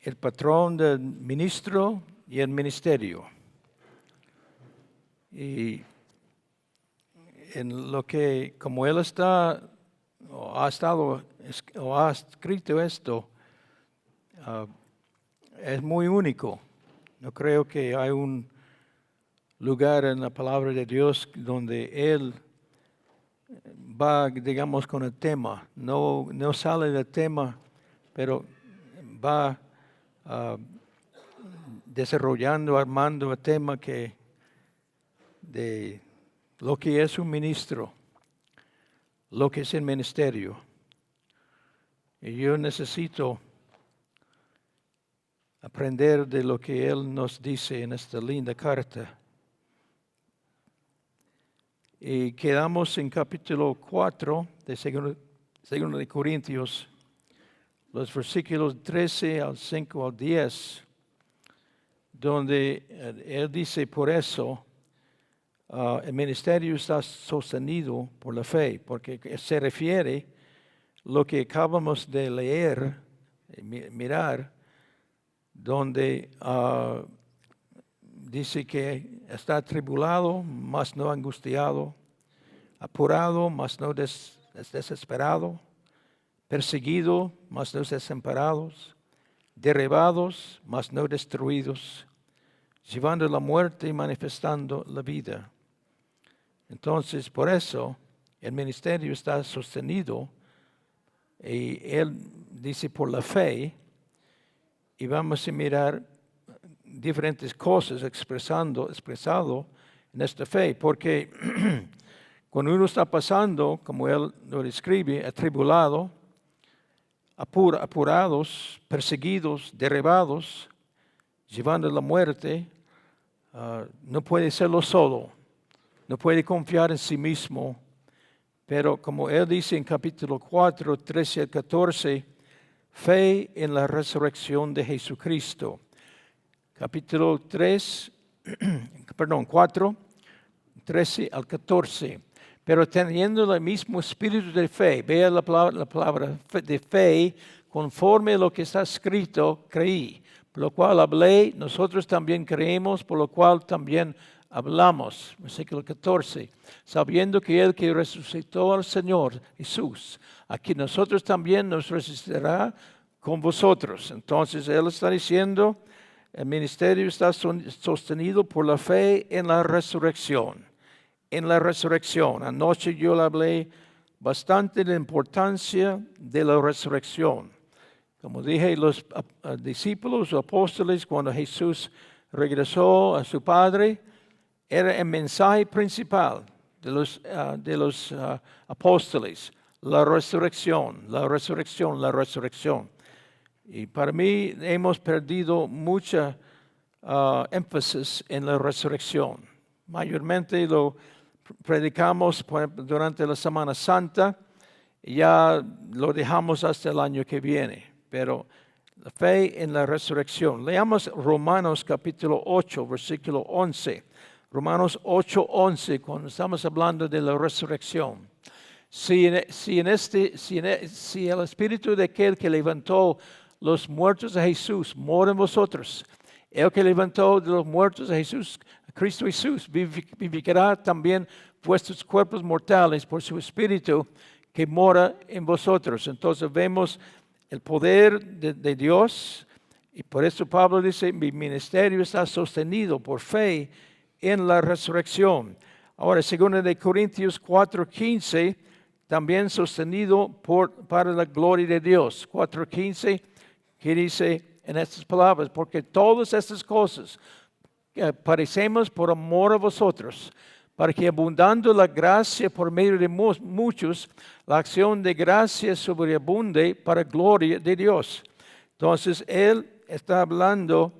el patrón del ministro y el ministerio. Y en lo que, como él está, o ha estado, o ha escrito esto, es muy único. No creo que hay un lugar en la palabra de Dios donde él va, digamos, con el tema. No sale del tema, pero va desarrollando, armando el tema de lo que es un ministro, lo que es el ministerio. Y yo necesito aprender de lo que él nos dice en esta linda carta. Y quedamos en capítulo 4 de 2 de Corintios, los versículos 13 al 5 al 10, donde él dice, por eso el ministerio está sostenido por la fe, porque se refiere lo que acabamos de leer, mirar, donde dice que está atribulado, mas no angustiado, apurado, mas no desesperado, perseguido, mas no desamparados, derribados, mas no destruidos, llevando la muerte y manifestando la vida. Entonces, por eso, el ministerio está sostenido, y él dice por la fe, y vamos a mirar diferentes cosas expresado en esta fe, porque cuando uno está pasando, como él lo describe, atribulado, apurados, perseguidos, derribados, llevando la muerte, no puede serlo solo, no puede confiar en sí mismo, pero como él dice en capítulo 4, 13 al 14, fe en la resurrección de Jesucristo. Capítulo 4, 13 al 14. Pero teniendo el mismo espíritu de fe, vea la palabra de fe, conforme a lo que está escrito, creí. Por lo cual hablé, nosotros también creemos, por lo cual también hablamos. Versículo 14. Sabiendo que el que resucitó al Señor Jesús, aquí nosotros también nos resucitará con vosotros. Entonces él está diciendo, el ministerio está sostenido por la fe en la resurrección. En la resurrección. Anoche yo le hablé bastante de la importancia de la resurrección. Como dije, los discípulos o apóstoles, cuando Jesús regresó a su Padre, era el mensaje principal de los apóstoles. La resurrección, la resurrección, la resurrección. Y para mí hemos perdido mucha énfasis en la resurrección. Mayormente lo predicamos durante la Semana Santa y ya lo dejamos hasta el año que viene. Pero la fe en la resurrección. Leamos Romanos capítulo 8, versículo 11. Romanos 8, 11, cuando estamos hablando de la resurrección. Si el espíritu de aquel que levantó los muertos a Jesús mora en vosotros, el que levantó de los muertos a Jesús, a Cristo Jesús, vivificará también vuestros cuerpos mortales por su espíritu que mora en vosotros. Entonces vemos el poder de Dios, y por eso Pablo dice, mi ministerio está sostenido por fe en la resurrección. Ahora, 2 de Corintios 4:15, también sostenido para la gloria de Dios. 4:15, que dice en estas palabras, porque todas estas cosas padecemos por amor a vosotros, para que abundando la gracia por medio de muchos, la acción de gracia sobreabunde para gloria de Dios. Entonces, él está hablando,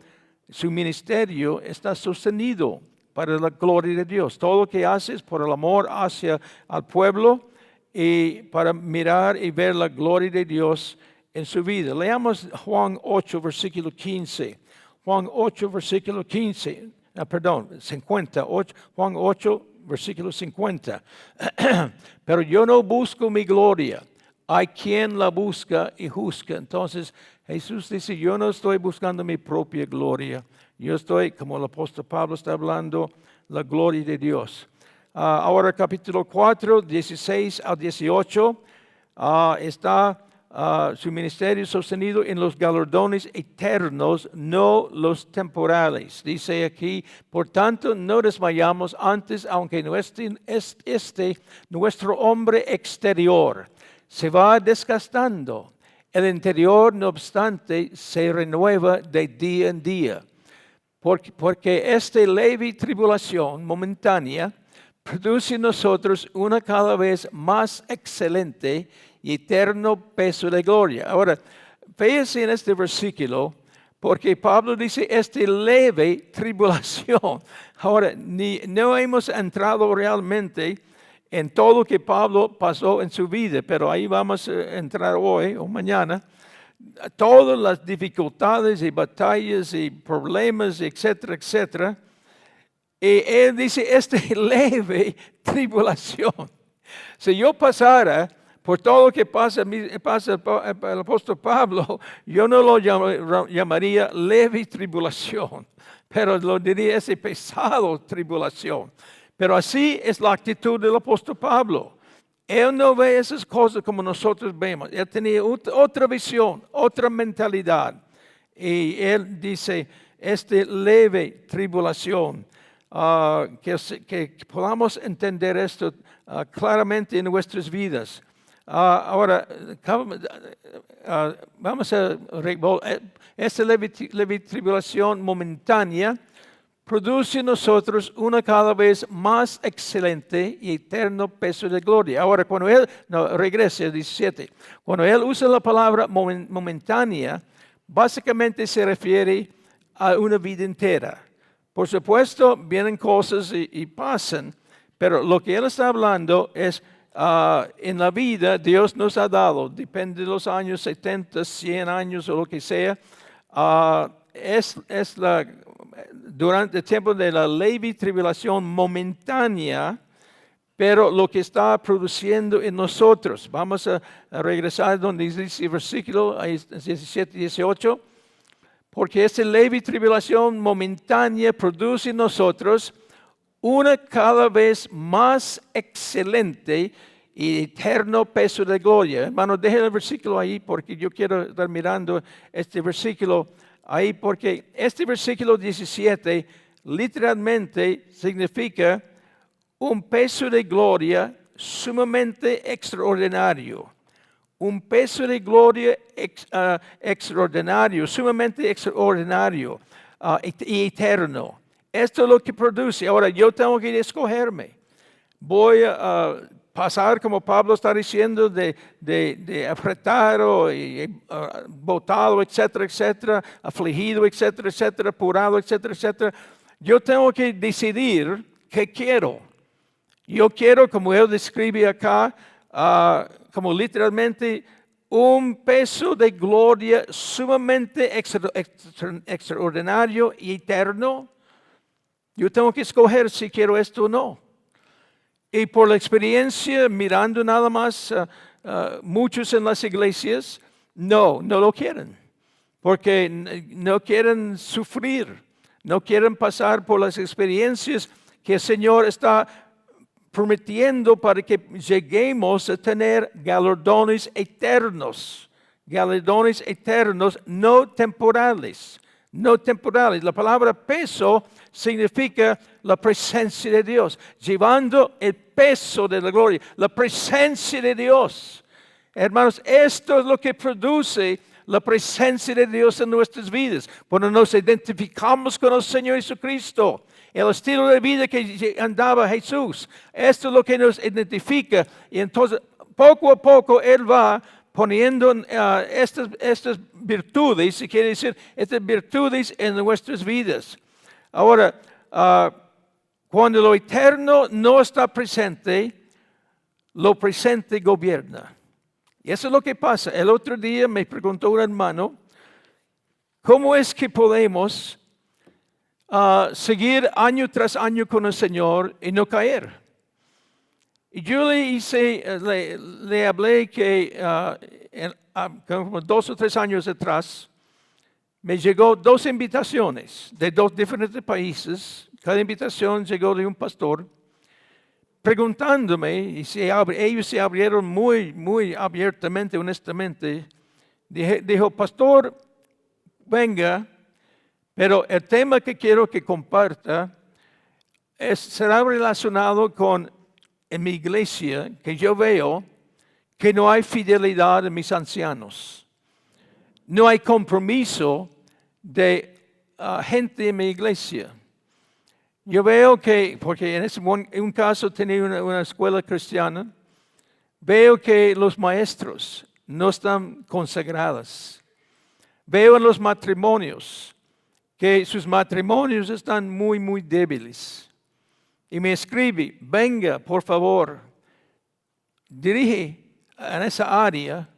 su ministerio está sostenido para la gloria de Dios. Todo lo que hace es por el amor hacia al pueblo y para mirar y ver la gloria de Dios en su vida. Leamos Juan 8, versículo 15. Juan 8, versículo 15. 50. Juan 8, versículo 50. Pero yo no busco mi gloria. hay quien la busca y juzga. Entonces Jesús dice, yo no estoy buscando mi propia gloria. Yo estoy, como el apóstol Pablo está hablando, la gloria de Dios. Ahora capítulo 4, 16 al 18, está su ministerio sostenido en los galardones eternos, no los temporales. Dice aquí, por tanto, no desmayamos antes, aunque nuestro hombre exterior se va desgastando. El interior, no obstante, se renueva de día en día. Porque esta leve tribulación momentánea produce en nosotros una cada vez más excelente y eterno peso de gloria. Ahora, fíjense en este versículo, porque Pablo dice esta leve tribulación. Ahora, no hemos entrado realmente en todo lo que Pablo pasó en su vida, pero ahí vamos a entrar hoy o mañana. Todas las dificultades y batallas y problemas, etcétera, etcétera. Y él dice, esta leve tribulación. Si yo pasara por todo lo que pasa el apóstol Pablo, yo no lo llamaría leve tribulación, pero lo diría ese pesado tribulación. Pero así es la actitud del apóstol Pablo. Él no ve esas cosas como nosotros vemos. Él tenía otra visión, otra mentalidad. Y él dice, esta leve tribulación, que podamos entender esto claramente en nuestras vidas. Ahora, vamos a esta leve tribulación momentánea produce en nosotros una cada vez más excelente y eterno peso de gloria. Ahora, cuando él, regrese al 17, cuando él usa la palabra momentánea, básicamente se refiere a una vida entera. Por supuesto, vienen cosas y pasan, pero lo que él está hablando es, en la vida Dios nos ha dado, depende de los años 70, 100 años o lo que sea, durante el tiempo de la leve tribulación momentánea, pero lo que está produciendo en nosotros. Vamos a regresar donde dice el versículo 17 y 18. Porque esta leve tribulación momentánea produce en nosotros una cada vez más excelente y eterno peso de gloria. Hermano, dejen el versículo ahí porque yo quiero estar mirando este versículo ahí, porque este versículo 17 literalmente significa un peso de gloria sumamente extraordinario. Un peso de gloria extraordinario, sumamente extraordinario y eterno. Esto es lo que produce. Ahora, yo tengo que escogerme. Voy a pasar, como Pablo está diciendo, de apretado y botado, etcétera, etcétera, afligido, etcétera, etcétera, apurado, etcétera, etcétera. Yo tengo que decidir qué quiero. Yo quiero, como él describe acá, como literalmente un peso de gloria sumamente extraordinario y eterno. Yo tengo que escoger si quiero esto o no. Y por la experiencia, mirando nada más muchos en las iglesias, no lo quieren. Porque no quieren sufrir, no quieren pasar por las experiencias que el Señor está prometiendo para que lleguemos a tener galardones eternos no temporales. La palabra peso significa la presencia de Dios, llevando el peso de la gloria, la presencia de Dios. Hermanos, esto es lo que produce la presencia de Dios en nuestras vidas. Cuando nos identificamos con el Señor Jesucristo, el estilo de vida que andaba Jesús, esto es lo que nos identifica. Y entonces, poco a poco, Él va poniendo estas virtudes, si quiere decir, estas virtudes en nuestras vidas. Ahora, cuando lo eterno no está presente, lo presente gobierna. Y eso es lo que pasa. El otro día me preguntó un hermano, ¿cómo es que podemos seguir año tras año con el Señor y no caer? Y yo le hablé que como 2 o 3 años atrás, me llegó 2 invitaciones de 2 diferentes países. Cada invitación llegó de un pastor preguntándome, y ellos se abrieron muy abiertamente, honestamente. Dijo, pastor, venga, pero el tema que quiero que comparta será relacionado con, en mi iglesia, que yo veo que no hay fidelidad en mis ancianos. No hay compromiso de gente en mi iglesia. Yo veo que, porque en un caso tenía una escuela cristiana, veo que los maestros no están consagrados. Veo en los matrimonios que sus matrimonios están muy débiles. Y me escribe, venga, por favor, dirige en esa área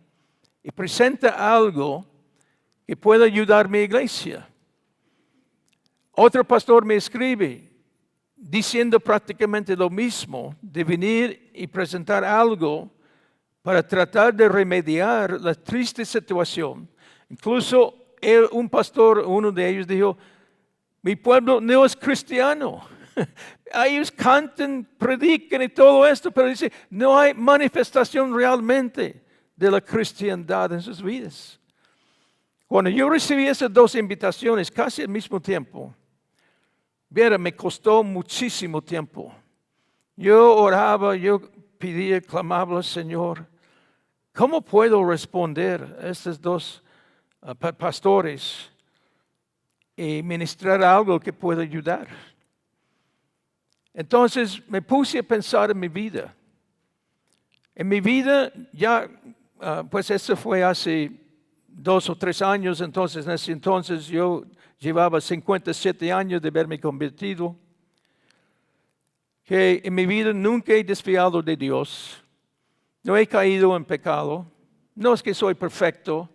y presenta algo que pueda ayudar a mi iglesia. Otro pastor me escribe diciendo prácticamente lo mismo, de venir y presentar algo para tratar de remediar la triste situación. Incluso un pastor, uno de ellos dijo, mi pueblo no es cristiano. Ellos cantan, predican y todo esto, pero dice, no hay manifestación realmente de la cristiandad en sus vidas. Cuando yo recibí esas 2 invitaciones casi al mismo tiempo, me costó muchísimo tiempo. Yo oraba, yo pedía, clamaba al Señor, ¿cómo puedo responder a estos 2 pastores y ministrar algo que pueda ayudar? Entonces me puse a pensar en mi vida. En mi vida ya, pues eso fue hace 2 o 3 años, entonces en ese entonces yo llevaba 57 años de haberme convertido. Que en mi vida nunca he desviado de Dios. No he caído en pecado. No es que soy perfecto,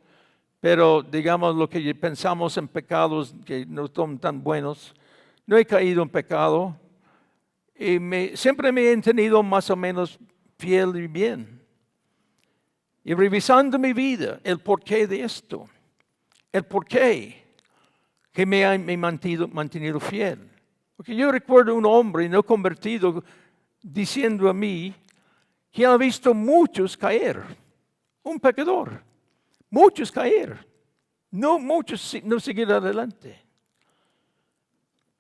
pero digamos lo que pensamos en pecados que no son tan buenos. No he caído en pecado. Y siempre me he entendido más o menos fiel y bien. Y revisando mi vida, el porqué de esto. El porqué que me ha mantenido fiel. Porque yo recuerdo un hombre no convertido diciendo a mí que ha visto muchos caer. Un pecador. Muchos caer. No muchos no seguir adelante.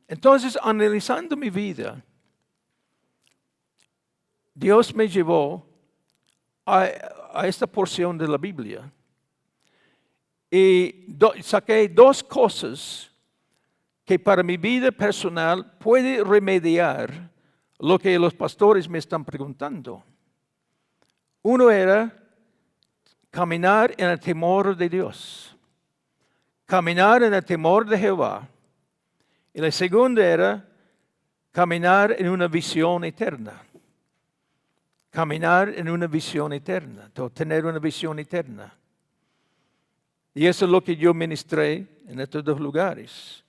Entonces, analizando mi vida, Dios me llevó a esta porción de la Biblia y saqué 2 cosas que para mi vida personal puede remediar lo que los pastores me están preguntando. Uno era caminar en el temor de Dios, caminar en el temor de Jehová. Y la segunda era caminar en una visión eterna. Caminar en una visión eterna, tener una visión eterna. Y eso es lo que yo ministré en estos 2 lugares.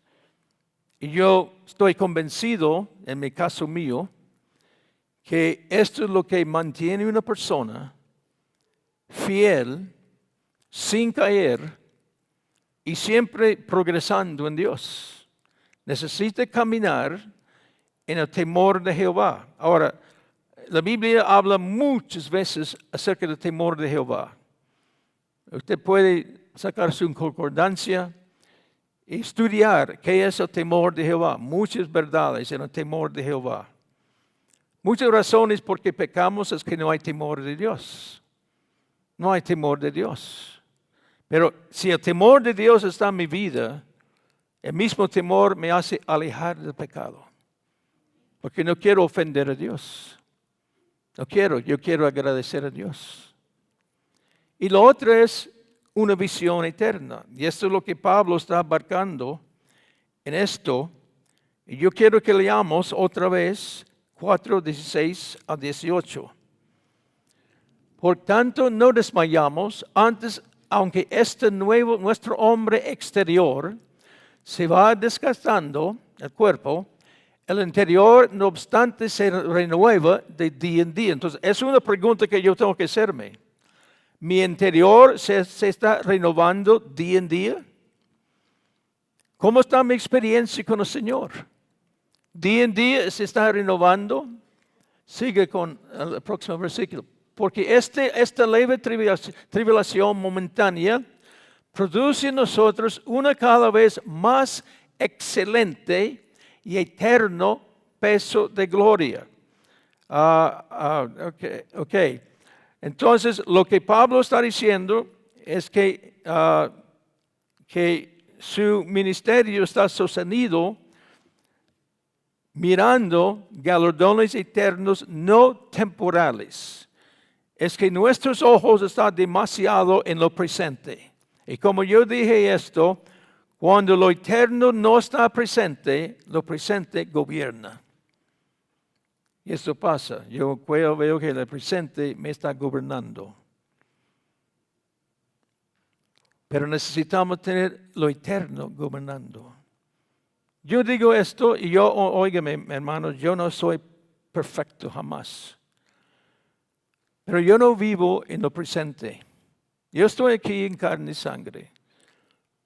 Y yo estoy convencido, en mi caso mío, que esto es lo que mantiene a una persona fiel, sin caer y siempre progresando en Dios. Necesita caminar en el temor de Jehová. Ahora, la Biblia habla muchas veces acerca del temor de Jehová. Usted puede sacar su concordancia y estudiar qué es el temor de Jehová. Muchas verdades en el temor de Jehová. Muchas razones por qué pecamos es que no hay temor de Dios. No hay temor de Dios. Pero si el temor de Dios está en mi vida, el mismo temor me hace alejar del pecado. Porque no quiero ofender a Dios. No quiero, yo quiero agradecer a Dios. Y lo otro es una visión eterna. Y esto es lo que Pablo está abarcando en esto. Y yo quiero que leamos otra vez 4:16 a 18. Por tanto, no desmayamos, antes, aunque nuestro hombre exterior se va desgastando, el cuerpo, El interior, no obstante, se renueva de día en día. Entonces, es una pregunta que yo tengo que hacerme. ¿Mi interior se está renovando día en día? ¿Cómo está mi experiencia con el Señor? Día en día se está renovando. Sigue con el próximo versículo. Porque esta leve tribulación momentánea produce en nosotros una cada vez más excelente y eterno peso de gloria. Okay. Entonces, lo que Pablo está diciendo es que su ministerio está sostenido mirando galardones eternos no temporales. Es que nuestros ojos están demasiado en lo presente. Y como yo dije esto, cuando lo eterno no está presente, lo presente gobierna. Y esto pasa. Yo veo que el presente me está gobernando. Pero necesitamos tener lo eterno gobernando. Yo digo esto y óigame, hermanos, yo no soy perfecto jamás. Pero yo no vivo en lo presente. Yo estoy aquí en carne y sangre.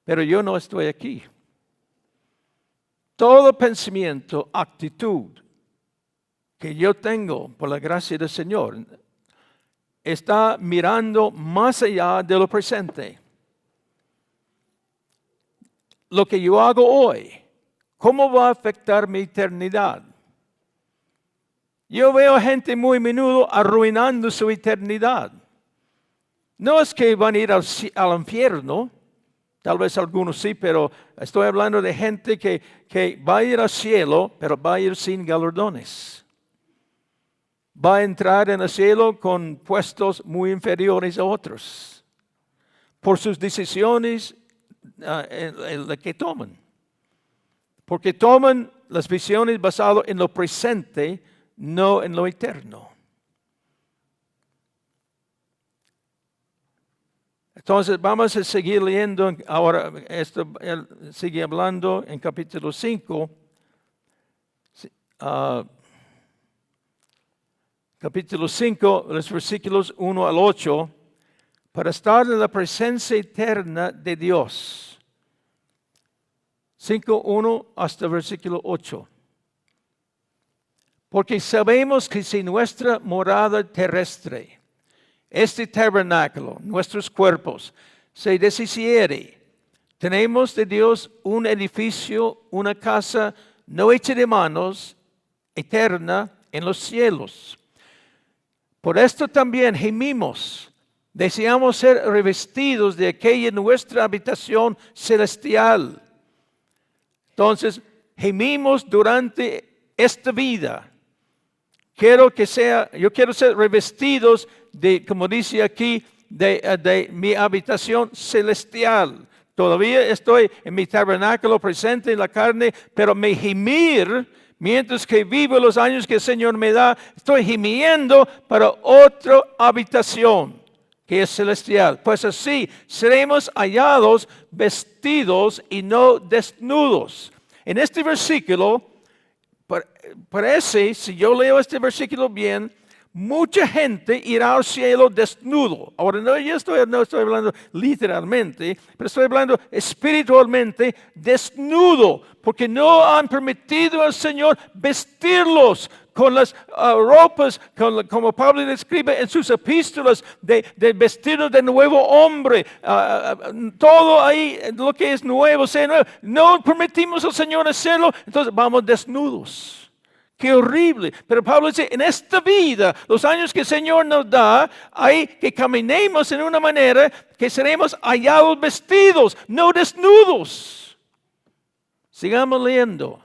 Pero yo no estoy aquí. Todo pensamiento, actitud que yo tengo por la gracia del Señor está mirando más allá de lo presente. Lo que yo hago hoy, ¿cómo va a afectar mi eternidad? Yo veo gente muy a menudo arruinando su eternidad. No es que van a ir al infierno. Tal vez algunos sí, pero estoy hablando de gente que va a ir al cielo, pero va a ir sin galardones. Va a entrar en el cielo con puestos muy inferiores a otros. Por sus decisiones que toman. Porque toman las visiones basadas en lo presente, no en lo eterno. Entonces vamos a seguir leyendo ahora, esto él sigue hablando en capítulo 5, capítulo 5, los versículos 1 al 8, para estar en la presencia eterna de Dios. 5:1 hasta el versículo 8. Porque sabemos que si nuestra morada terrestre, este tabernáculo, nuestros cuerpos, se deshiciere, tenemos de Dios un edificio, una casa no hecha de manos, eterna en los cielos. Por esto también gemimos, deseamos ser revestidos de aquella nuestra habitación celestial. Entonces, gemimos durante esta vida. Yo quiero ser revestidos de, como dice aquí, de mi habitación celestial. Todavía estoy en mi tabernáculo presente en la carne, pero mi gemir, mientras que vivo los años que el Señor me da, estoy gimiendo para otra habitación que es celestial. Pues así seremos hallados vestidos y no desnudos. En este versículo, parece, si yo leo este versículo bien, mucha gente irá al cielo desnudo. Ahora, no estoy hablando literalmente, pero estoy hablando espiritualmente desnudo, porque no han permitido al Señor vestirlos con las ropas, como Pablo describe en sus epístolas, de vestido de nuevo hombre. Todo ahí, lo que es nuevo, sea nuevo. No permitimos al Señor hacerlo, entonces vamos desnudos. Qué horrible. Pero Pablo dice, en esta vida, los años que el Señor nos da, hay que caminemos en una manera que seremos hallados vestidos, no desnudos. Sigamos leyendo.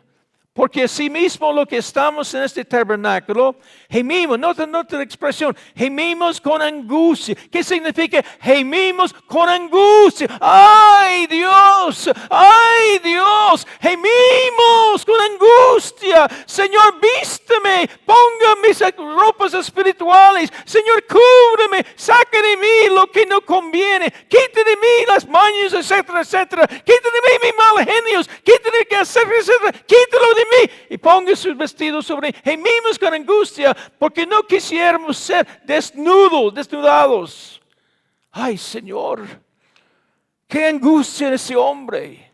Porque así mismo lo que estamos en este tabernáculo, gemimos, nota la expresión, gemimos con angustia. ¿Qué significa? Gemimos con angustia. ¡Ay Dios! ¡Ay Dios! Gemimos con angustia. Señor, vísteme, ponga mis ropas espirituales. Señor, cúbreme, saque de mí lo que no conviene. Quite de mí las mañas, etcétera, etcétera. Quite de mí mis mal genios. Quite de mí, etcétera, etcétera. Quítelo de mí y ponga ponga sus vestidos sobre. Gemimos con angustia porque no quisiéramos ser desnudados. Ay, Señor, qué angustia en ese hombre.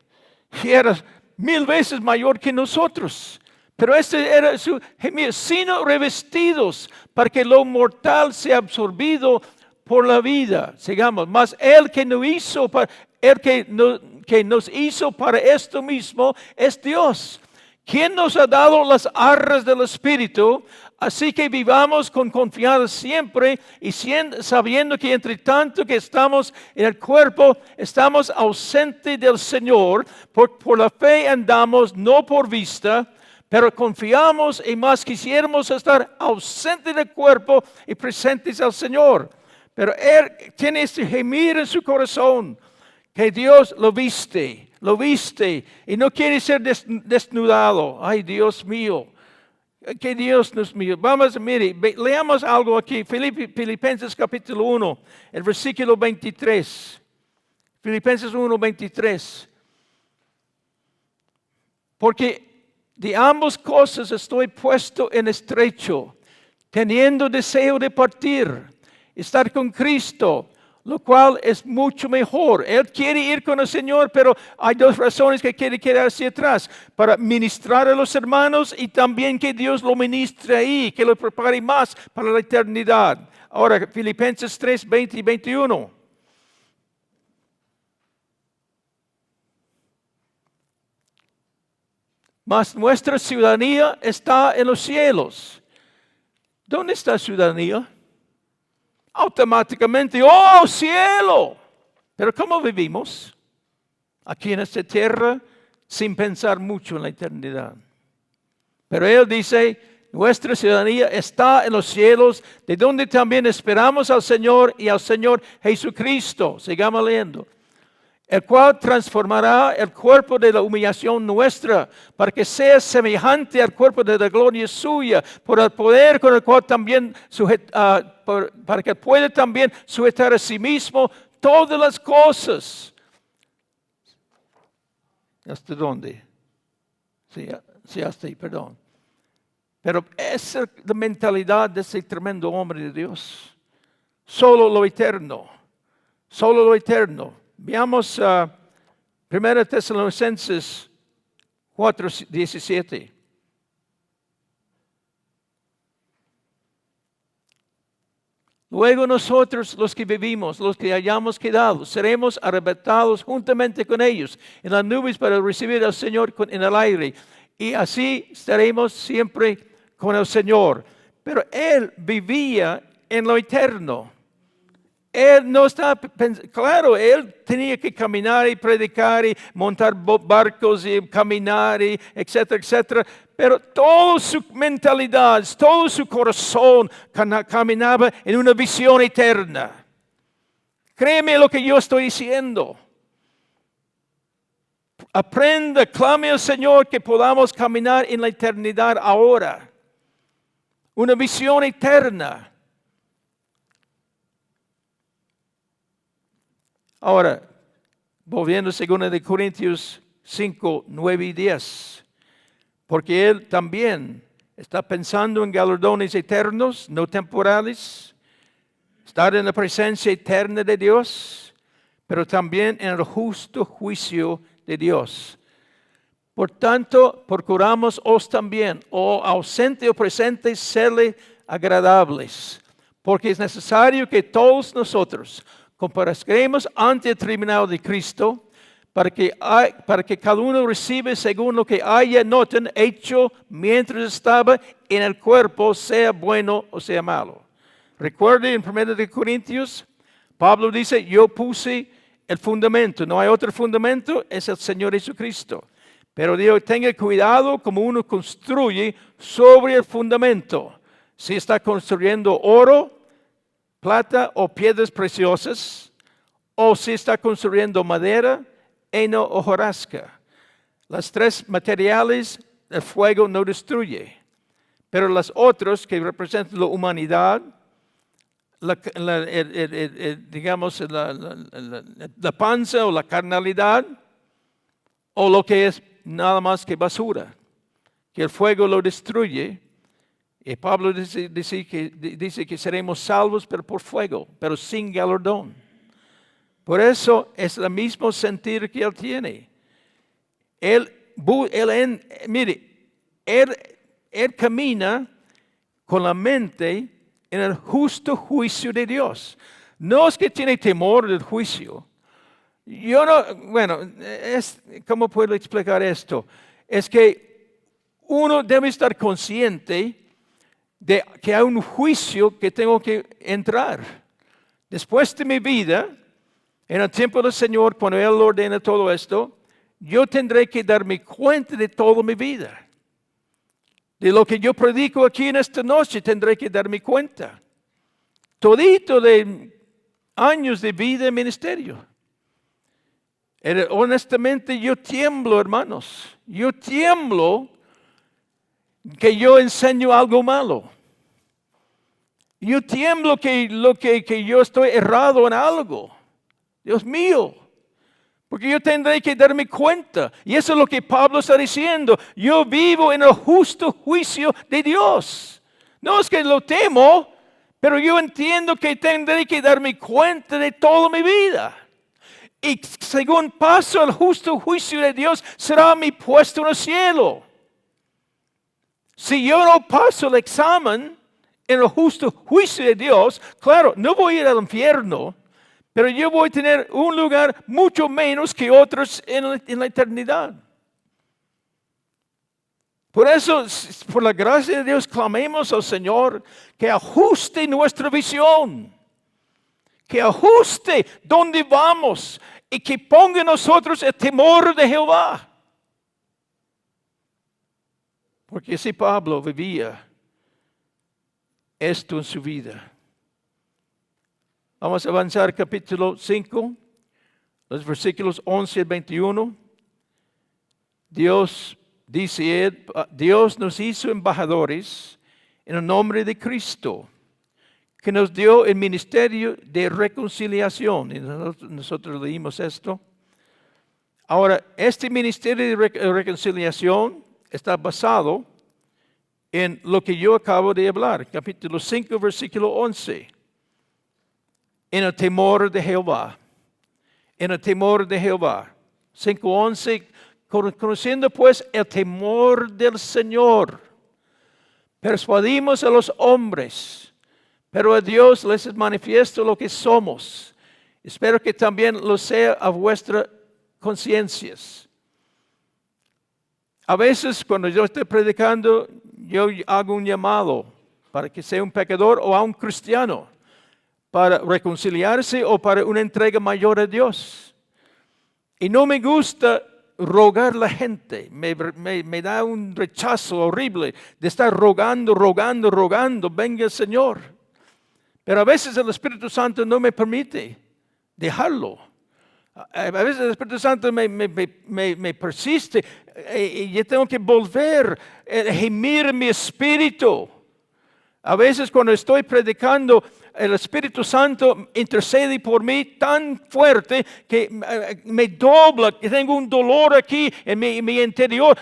Y era 1000 veces mayor que nosotros. Pero este era su gemido, sino revestidos para que lo mortal sea absorbido por la vida. Sigamos, mas el que nos hizo para esto mismo es Dios, quien nos ha dado las arras del Espíritu. Así que vivamos con confianza siempre y sabiendo que entre tanto que estamos en el cuerpo, estamos ausentes del Señor. Por la fe andamos, no por vista. Pero confiamos y más quisiéramos estar ausentes del cuerpo y presentes al Señor. Pero Él tiene este gemir en su corazón, que Dios lo viste y no quiere ser desnudado. Ay, Dios mío, que Dios nos mío. Vamos, mire, leamos algo aquí. Filipenses capítulo 1, el versículo 23. Filipenses 1, 23. Porque de ambas cosas estoy puesto en estrecho, teniendo deseo de partir, estar con Cristo, lo cual es mucho mejor. Él quiere ir con el Señor, pero hay 2 razones que quiere quedarse atrás: para ministrar a los hermanos y también que Dios lo ministre ahí, que lo prepare más para la eternidad. Ahora, Filipenses 3, 20 y 21. Mas nuestra ciudadanía está en los cielos. ¿Dónde está la ciudadanía? Automáticamente, ¡oh, cielo! Pero ¿cómo vivimos? Aquí en esta tierra, sin pensar mucho en la eternidad. Pero Él dice, nuestra ciudadanía está en los cielos, de donde también esperamos al Señor y al Señor Jesucristo. Sigamos leyendo. El cual transformará el cuerpo de la humillación nuestra, para que sea semejante al cuerpo de la gloria suya, por el poder con el cual también para que pueda también sujetar a sí mismo todas las cosas. ¿Hasta dónde? Sí, hasta ahí, perdón. Pero esa es la mentalidad de ese tremendo hombre de Dios. Solo lo eterno. Solo lo eterno. Veamos 1 Tesalonicenses 4, 17. Luego nosotros, los que vivimos, los que hayamos quedado, seremos arrebatados juntamente con ellos en las nubes para recibir al Señor en el aire. Y así estaremos siempre con el Señor. Pero Él vivía en lo eterno. Él no estaba pensando, claro, Él tenía que caminar y predicar y montar barcos y caminar y etcétera, etcétera. Pero toda su mentalidad, todo su corazón caminaba en una visión eterna. Créeme lo que yo estoy diciendo. Aprenda, clame al Señor que podamos caminar en la eternidad ahora. Una visión eterna. Ahora, volviendo a 2 Corintios 5, 9 y 10. Porque Él también está pensando en galardones eternos, no temporales. Estar en la presencia eterna de Dios, pero también en el justo juicio de Dios. Por tanto, procuramos también, ausente o presente, serle agradables. Porque es necesario que todos nosotros comparezcamos ante el tribunal de Cristo, para que cada uno reciba según lo que haya hecho mientras estaba en el cuerpo, sea bueno o sea malo. Recuerde en 1 Corintios, Pablo dice, yo puse el fundamento, no hay otro fundamento, es el Señor Jesucristo. Pero Dios, tenga cuidado como uno construye sobre el fundamento. Si está construyendo oro, plata o piedras preciosas, o si está construyendo madera, heno o hojarasca. Las 3 materiales el fuego no destruye, pero las otras que representan la humanidad, digamos la panza o la carnalidad, o lo que es nada más que basura, que el fuego lo destruye. Y Pablo dice que seremos salvos pero por fuego, pero sin galardón. Por eso es el mismo sentir que él tiene. Él camina con la mente en el justo juicio de Dios. No es que tiene temor del juicio. ¿Cómo puedo explicar esto? Es que uno debe estar consciente de que hay un juicio que tengo que entrar. Después de mi vida, en el tiempo del Señor, cuando Él ordena todo esto, yo tendré que darme cuenta de toda mi vida. De lo que yo predico aquí en esta noche, tendré que darme cuenta. Todito de años de vida y ministerio. Honestamente, yo tiemblo, hermanos. Yo tiemblo que yo enseño algo malo. Yo tiemblo que yo estoy errado en algo. Dios mío. Porque yo tendré que darme cuenta. Y eso es lo que Pablo está diciendo. Yo vivo en el justo juicio de Dios. No es que lo temo, pero yo entiendo que tendré que darme cuenta de toda mi vida. Y según paso el justo juicio de Dios, será mi puesto en el cielo. Si yo no paso el examen en el justo juicio de Dios, claro, no voy a ir al infierno, pero yo voy a tener un lugar mucho menos que otros en la eternidad. Por eso, por la gracia de Dios, clamemos al Señor que ajuste nuestra visión. Que ajuste donde vamos y que ponga en nosotros el temor de Jehová. Porque si Pablo vivía esto en su vida. Vamos a avanzar capítulo 5, los versículos 11 al 21. Dios nos hizo embajadores en el nombre de Cristo, que nos dio el ministerio de reconciliación. Y nosotros leímos esto. Ahora, este ministerio de reconciliación está basado en lo que yo acabo de hablar. Capítulo 5, versículo 11. En el temor de Jehová. En el temor de Jehová. 5:11. Conociendo pues el temor del Señor, persuadimos a los hombres, pero a Dios les es manifiesto lo que somos. Espero que también lo sea a vuestras conciencias. A veces cuando yo estoy predicando, yo hago un llamado para que sea un pecador o a un cristiano, para reconciliarse o para una entrega mayor a Dios. Y no me gusta rogar a la gente, me da un rechazo horrible de estar rogando, venga el Señor. Pero a veces el Espíritu Santo no me permite dejarlo. A veces el Espíritu Santo me persiste y yo tengo que volver a gemir en mi espíritu. A veces cuando estoy predicando, el Espíritu Santo intercede por mí tan fuerte que me dobla, que tengo un dolor aquí en mi interior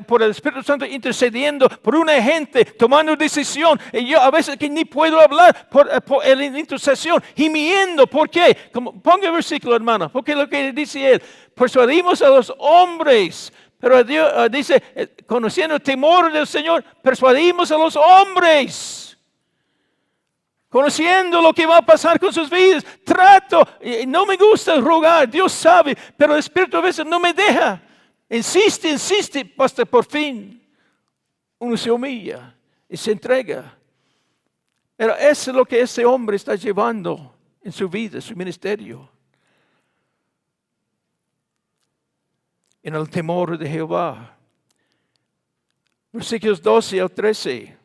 por el Espíritu Santo intercediendo por una gente, tomando decisión. Y yo a veces que ni puedo hablar por la intercesión, gimiendo. ¿Por qué? Ponga el versículo, hermano, porque lo que dice él, persuadimos a los hombres. Pero Dios dice, conociendo el temor del Señor, persuadimos a los hombres. Conociendo lo que va a pasar con sus vidas. Trato, no me gusta rogar, Dios sabe, pero el Espíritu a veces no me deja. Insiste, hasta por fin uno se humilla y se entrega. Pero eso es lo que ese hombre está llevando en su vida, su ministerio. En el temor de Jehová. Versículos 12 al 13.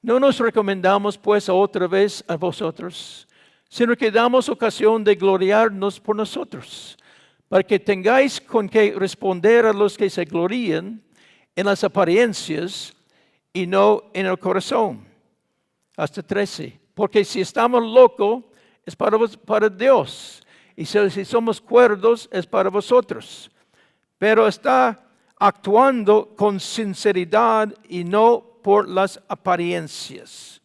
No nos recomendamos pues otra vez a vosotros, sino que damos ocasión de gloriarnos por nosotros, para que tengáis con qué responder a los que se glorían en las apariencias y no en el corazón. Hasta 13. Porque si estamos locos, es para Dios. Y si somos cuerdos, es para vosotros. Pero está actuando con sinceridad y no por las apariencias.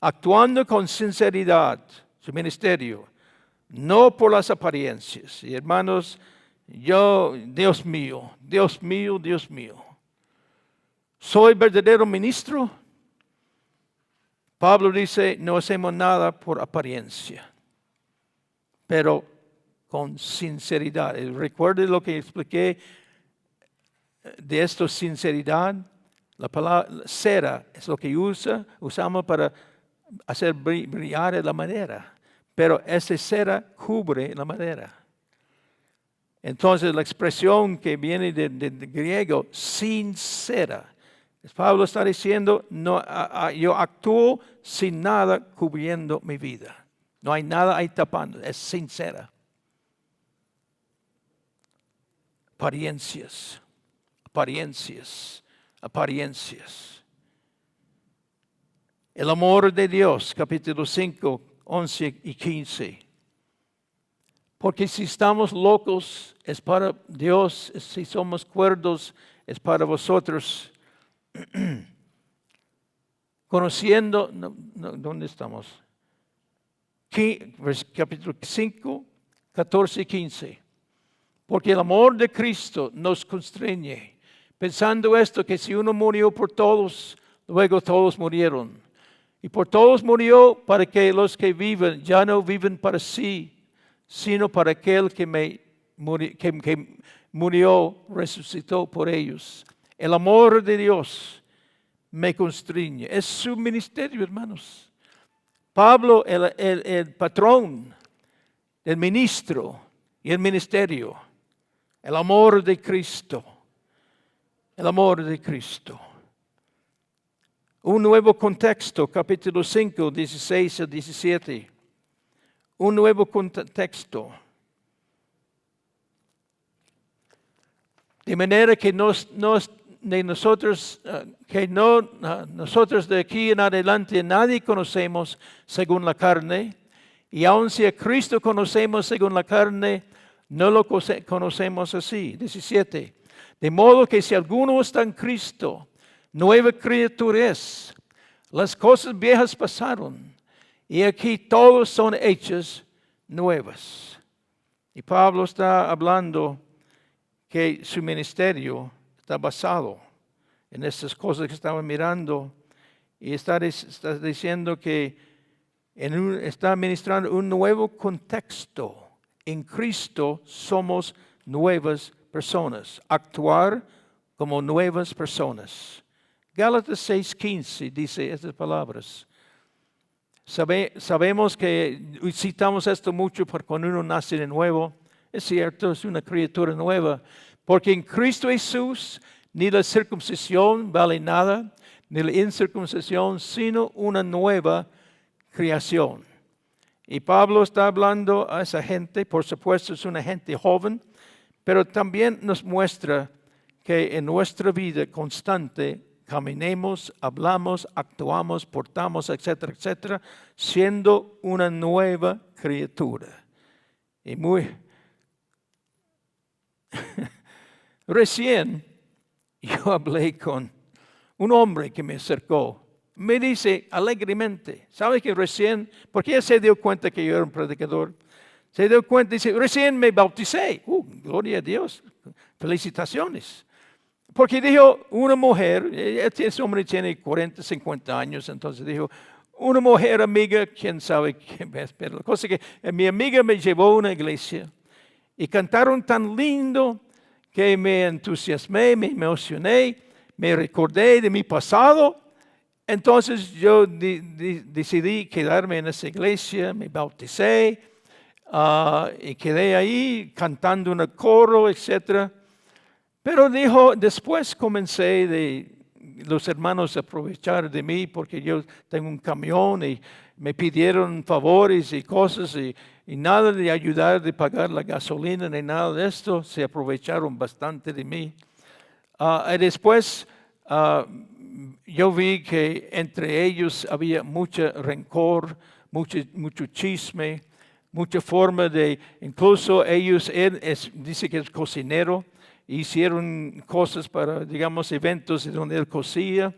Actuando con sinceridad, su ministerio, no por las apariencias. Y hermanos, Dios mío, Dios mío, Dios mío. ¿Soy verdadero ministro? Pablo dice, no hacemos nada por apariencia, pero con sinceridad. Recuerde lo que expliqué de esto, sinceridad. La palabra cera es lo que usamos para hacer brillar la madera, pero esa cera cubre la madera. Entonces la expresión que viene del griego, sincera. Pablo está diciendo, yo actúo sin nada cubriendo mi vida. No hay nada ahí tapando, es sincera. Apariencias, apariencias, apariencias. El amor de Dios, capítulo 5, 11 y 15. Porque si estamos locos, es para Dios. Si somos cuerdos, es para vosotros. Conociendo, ¿dónde estamos? Capítulo 5, 14 y 15. Porque el amor de Cristo nos constreñe, pensando esto, que si uno murió por todos, luego todos murieron. Y por todos murió para que los que viven ya no viven para sí, sino para aquel que murió, resucitó por ellos. El amor de Dios me constriñe. Es su ministerio, hermanos. Pablo, el patrón, el ministro y el ministerio. El amor de Cristo. El amor de Cristo. Un nuevo contexto, capítulo 5, 16 a 17. Un nuevo contexto. De manera que nosotros de aquí en adelante nadie conocemos según la carne, y aun si a Cristo conocemos según la carne, no lo conocemos así. 17. De modo que si alguno está en Cristo, nueva criatura es. Las cosas viejas pasaron, y aquí todas son hechas nuevas. Y Pablo está hablando que su ministerio está basado en estas cosas que estaban mirando, y está diciendo que está ministrando un nuevo contexto. En Cristo somos nuevas personas. Actuar como nuevas personas. Gálatas 6:15 dice estas palabras. Sabemos que citamos esto mucho porque cuando uno nace de nuevo, es cierto, es una criatura nueva. Porque en Cristo Jesús ni la circuncisión vale nada, ni la incircuncisión, sino una nueva creación. Y Pablo está hablando a esa gente, por supuesto es una gente joven, pero también nos muestra que en nuestra vida constante caminemos, hablamos, actuamos, portamos, etcétera, etcétera, siendo una nueva criatura. Y recién yo hablé con un hombre que me acercó. Me dice alegremente, ¿sabe que recién? Porque él se dio cuenta que yo era un predicador. Se dio cuenta y dice, recién me bauticé. Gloria a Dios. Felicitaciones. Porque dijo, una mujer, ese hombre tiene 40, 50 años, entonces dijo, una mujer amiga, quién sabe qué es, pero la cosa es que mi amiga me llevó a una iglesia y cantaron tan lindo que me entusiasmé, me emocioné, me recordé de mi pasado. Entonces yo decidí quedarme en esa iglesia, me bauticé y quedé ahí cantando un coro, etc. Pero después comencé de los hermanos a aprovechar de mí porque yo tengo un camión y me pidieron favores y cosas y nada de ayudar de pagar la gasolina ni nada de esto. Se aprovecharon bastante de mí. Y después yo vi que entre ellos había mucho rencor, mucho chisme, mucha forma de, incluso ellos, él dice que es cocinero, hicieron cosas para, digamos, eventos donde él cosía,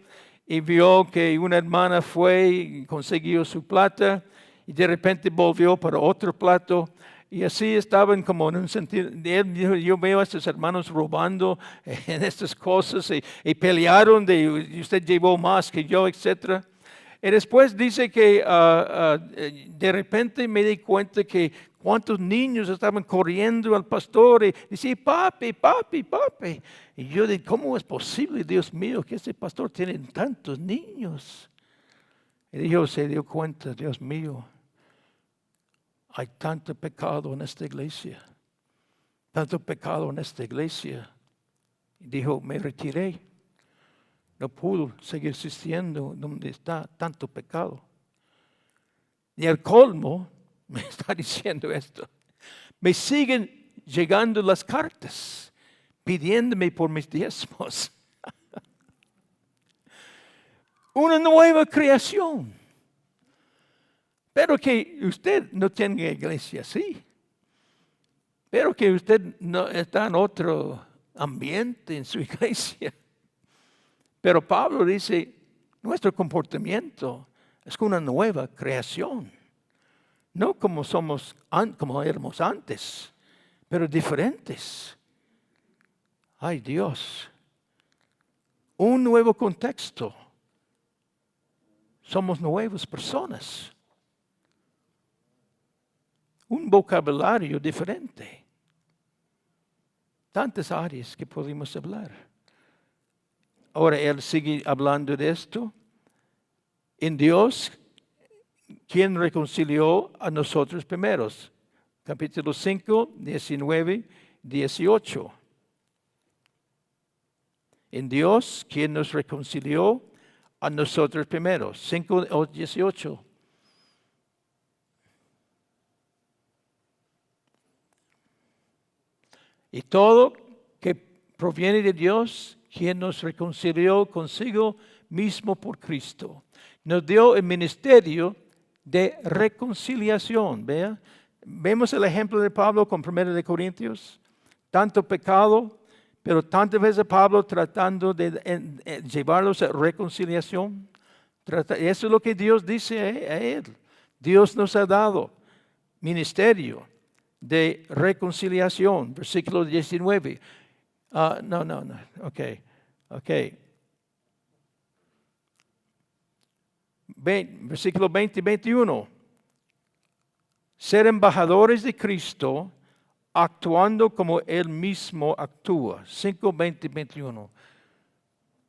y vio que una hermana fue y consiguió su plata, y de repente volvió para otro plato, y así estaban como en un sentido. Él dijo, yo veo a estos hermanos robando en estas cosas, y pelearon y usted llevó más que yo, etc. Y después dice que de repente me di cuenta que cuántos niños estaban corriendo al pastor y decía, papi, papi, papi. Y yo dije, ¿cómo es posible, Dios mío, que ese pastor tiene tantos niños? Y Dios se dio cuenta, Dios mío, hay tanto pecado en esta iglesia. Tanto pecado en esta iglesia. Y dijo, me retiré. No pudo seguir existiendo donde está tanto pecado. Y al colmo, me está diciendo esto, me siguen llegando las cartas pidiéndome por mis diezmos. Una nueva creación. Pero que usted no tiene iglesia así. Pero que usted no está en otro ambiente en su iglesia. Pero Pablo dice, nuestro comportamiento es una nueva creación. No como como éramos antes, pero diferentes. Ay, Dios. Un nuevo contexto. Somos nuevas personas. Un vocabulario diferente. Tantas áreas que podemos hablar. Ahora él sigue hablando de esto. En Dios, ¿quién reconcilió a nosotros primeros? Capítulo 5, 19, 18. En Dios, ¿quién nos reconcilió a nosotros primeros? 5, 18. Y todo que proviene de Dios, quien nos reconcilió consigo mismo por Cristo. Nos dio el ministerio de reconciliación. ¿Vea? Vemos el ejemplo de Pablo con 1 de Corintios. Tanto pecado, pero tantas veces Pablo tratando de llevarlos a reconciliación. Eso es lo que Dios dice a él. Dios nos ha dado ministerio de reconciliación. Versículo 19. No. Ok. Versículo 20 y 21. Ser embajadores de Cristo, actuando como Él mismo actúa. 5, 20 y 21.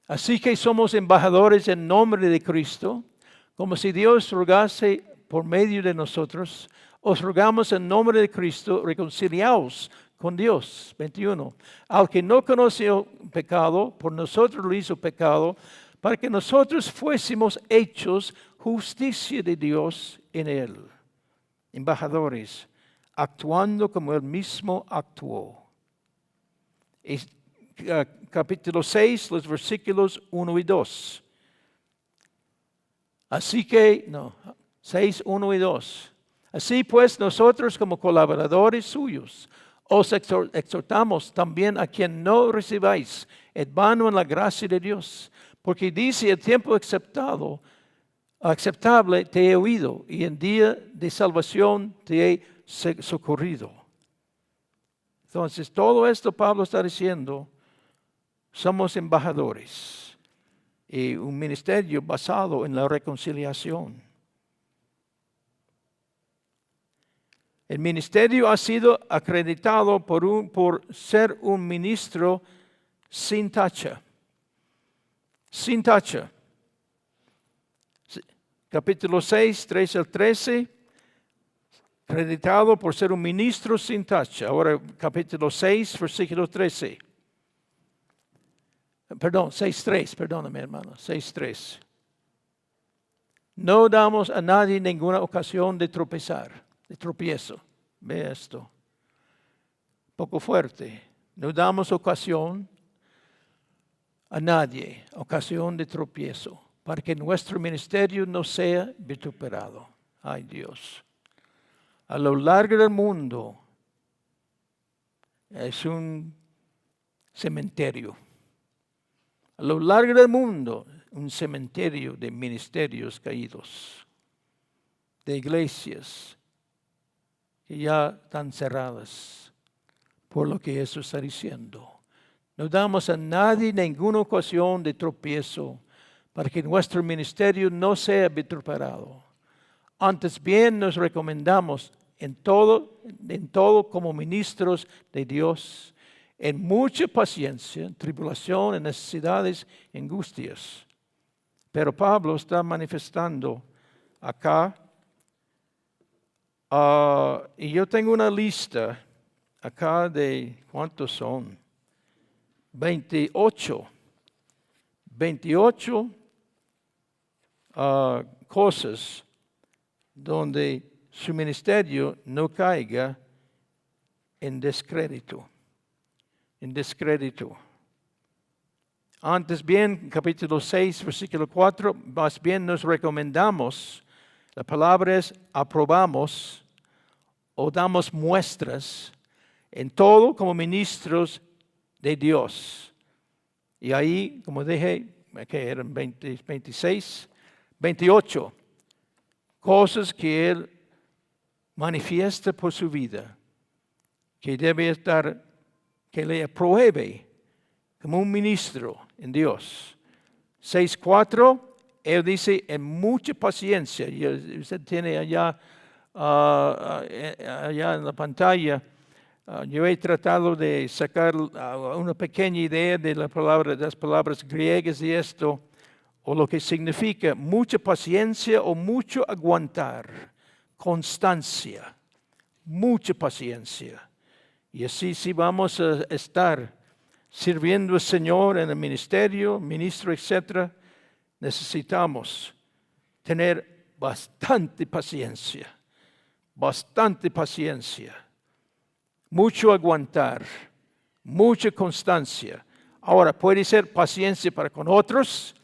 Así que somos embajadores en nombre de Cristo, como si Dios rogase por medio de nosotros. Os rogamos en nombre de Cristo, reconciliaos con Dios. 21. Al que no conoció pecado, por nosotros lo hizo pecado, para que nosotros fuésemos hechos justicia de Dios en él. Embajadores, actuando como él mismo actuó. Capítulo 6, los versículos 1 y 2. Así que, 6, 1 y 2. Así pues, nosotros como colaboradores suyos, os exhortamos también a quien no recibáis en vano en la gracia de Dios, porque dice el tiempo aceptable te he oído, y en día de salvación te he socorrido. Entonces, todo esto Pablo está diciendo, somos embajadores y un ministerio basado en la reconciliación. El ministerio ha sido acreditado por ser un ministro sin tacha. Sin tacha. Capítulo 6, 13 al 13. Acreditado por ser un ministro sin tacha. Ahora capítulo 6, versículo 13. Perdón, 6.3, perdóname hermano, 6.3. No damos a nadie ninguna ocasión de tropezar. De tropiezo. Ve esto. Poco fuerte. No damos ocasión a nadie, ocasión de tropiezo, para que nuestro ministerio no sea vituperado. Ay Dios. A lo largo del mundo es un cementerio. A lo largo del mundo, un cementerio de ministerios caídos, de iglesias que ya están cerradas por lo que Jesús está diciendo. No damos a nadie ninguna ocasión de tropiezo para que nuestro ministerio no sea vituperado. Antes bien nos recomendamos en todo como ministros de Dios, en mucha paciencia, tribulación, en necesidades, angustias. Pero Pablo está manifestando acá, y yo tengo una lista acá de, ¿cuántos son? 28 cosas donde su ministerio no caiga en descrédito. Antes bien, capítulo 6, versículo 4, más bien nos recomendamos, la palabra es aprobamos o damos muestras en todo como ministros de Dios. Y ahí, como dije, que eran 26, 28 cosas que Él manifiesta por su vida, que debe estar, que le apruebe como un ministro en Dios. 6:4, Él dice, en mucha paciencia, y usted tiene allá en la pantalla, yo he tratado de sacar una pequeña idea de las palabras griegas y esto, o lo que significa mucha paciencia o mucho aguantar, constancia, mucha paciencia. Y así si vamos a estar sirviendo al Señor en el ministerio, ministro, etc., necesitamos tener bastante paciencia, mucho aguantar, mucha constancia. Ahora, puede ser paciencia para con otros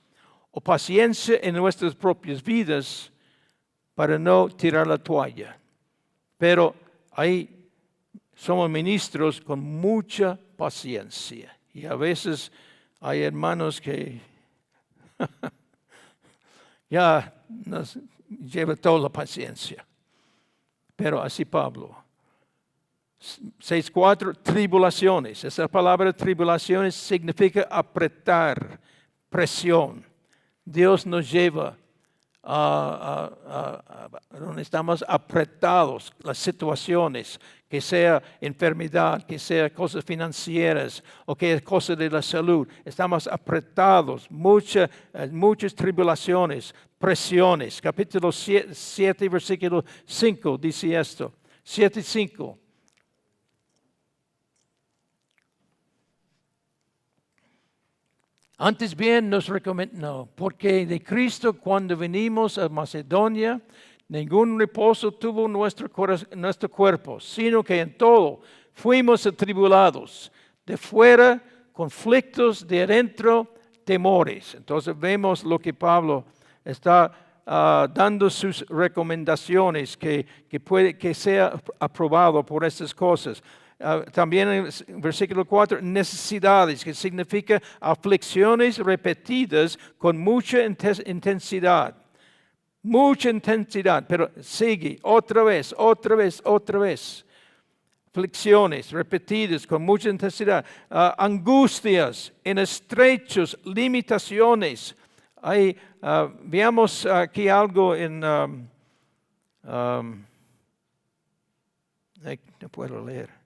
o paciencia en nuestras propias vidas para no tirar la toalla. Pero ahí somos ministros con mucha paciencia. Y a veces hay hermanos que ya nos lleva toda la paciencia. Pero así Pablo. 6:4, tribulaciones. Esa palabra tribulaciones significa apretar, presión. Dios nos lleva a donde estamos apretados, las situaciones, que sea enfermedad, que sea cosas financieras o que es cosa de la salud. Estamos apretados, muchas tribulaciones, presiones. Capítulo 7, versículo 5 dice esto. 7:5. Antes bien nos recomendó, porque de Cristo cuando venimos a Macedonia, ningún reposo tuvo nuestro cuerpo, sino que en todo fuimos atribulados, de fuera conflictos, de adentro temores. Entonces vemos lo que Pablo está dando sus recomendaciones, que sea aprobado por estas cosas. También en versículo 4, necesidades, que significa aflicciones repetidas con mucha intensidad. Mucha intensidad, pero sigue otra vez. Aflicciones repetidas con mucha intensidad. Angustias en estrechos, limitaciones. Ahí, veamos aquí algo en... no puedo leer.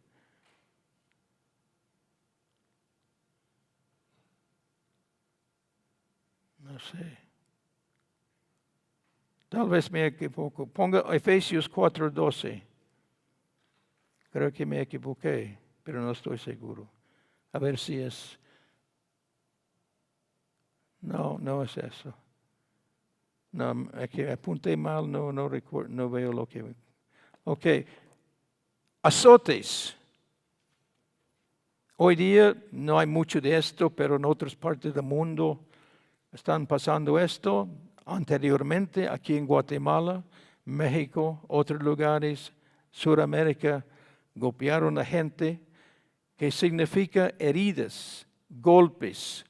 No sé. Tal vez me equivoco. Ponga Efesios 4:12. Creo que me equivoqué, pero no estoy seguro. A ver si es. No es eso. No, es que apunté mal, no recuerdo, no veo lo que... Ok. Azotes. Hoy día no hay mucho de esto, pero en otras partes del mundo están pasando esto. Anteriormente, aquí en Guatemala, México, otros lugares, Sudamérica, golpearon a gente que significa heridas, golpes.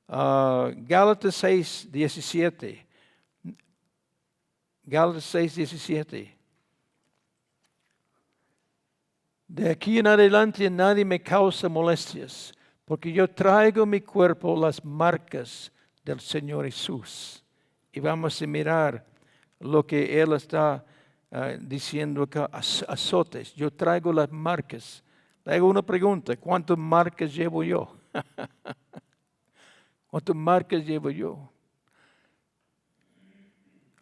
Gálatas 6:17. Gálatas 6:17. De aquí en adelante nadie me causa molestias, porque yo traigo en mi cuerpo las marcas del Señor Jesús. Y vamos a mirar lo que Él está diciendo acá, azotes. Yo traigo las marcas. Le hago una pregunta, ¿cuántas marcas llevo yo? ¿Cuántas marcas llevo yo?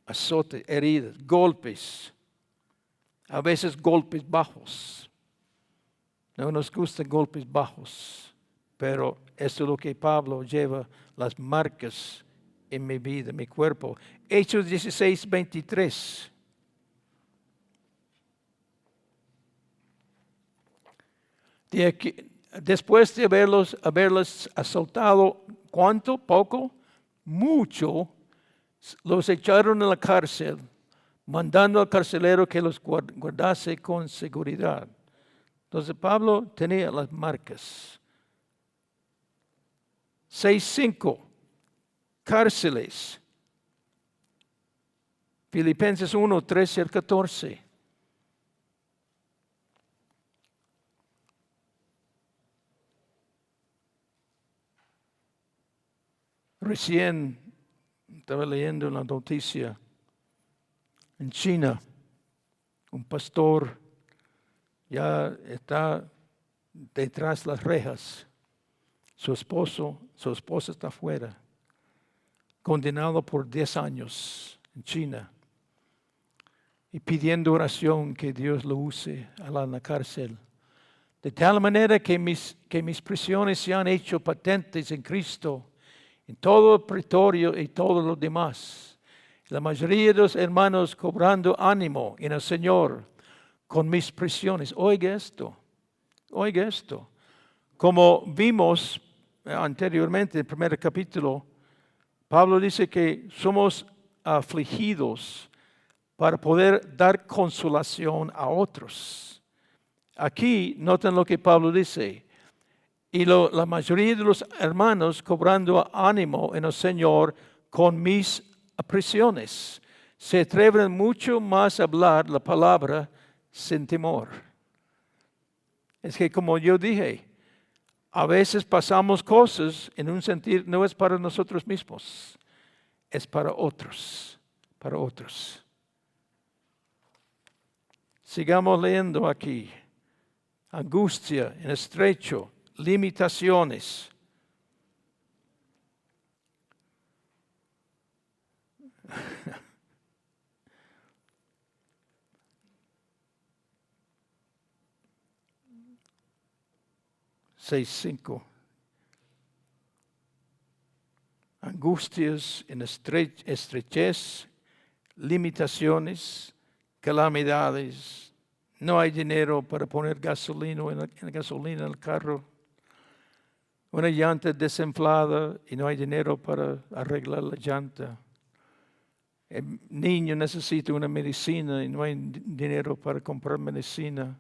Azotes, heridas, golpes. A veces golpes bajos. No nos gustan golpes bajos, pero esto es lo que Pablo lleva, las marcas en mi vida, en mi cuerpo. Hechos 16:23. De aquí, después de haberlos asaltado, ¿cuánto? ¿Poco? Mucho. Los echaron en la cárcel, mandando al carcelero que los guardase con seguridad. Entonces Pablo tenía las marcas. 6:5. Cárceles. Filipenses 1:13-14. Recién estaba leyendo una noticia en China. Un pastor ya está detrás de las rejas. Su esposa está afuera, condenado por 10 años en China y pidiendo oración que Dios lo use en la cárcel. De tal manera que mis prisiones se han hecho patentes en Cristo, en todo el pretorio y todo lo demás. La mayoría de los hermanos cobrando ánimo en el Señor con mis prisiones. Oiga esto. Como vimos anteriormente en el primer capítulo, Pablo dice que somos afligidos para poder dar consolación a otros. Aquí noten lo que Pablo dice. Y la mayoría de los hermanos cobrando ánimo en el Señor con mis prisiones. Se atreven mucho más a hablar la palabra sin temor. Es que como yo dije, a veces pasamos cosas en un sentido, no es para nosotros mismos, es para otros. Sigamos leyendo aquí. Angustia en estrecho, limitaciones. (6:5) Angustias en estrechez, limitaciones, calamidades. No hay dinero para poner gasolina en el carro. Una llanta desinflada y no hay dinero para arreglar la llanta. El niño necesita una medicina y no hay dinero para comprar medicina.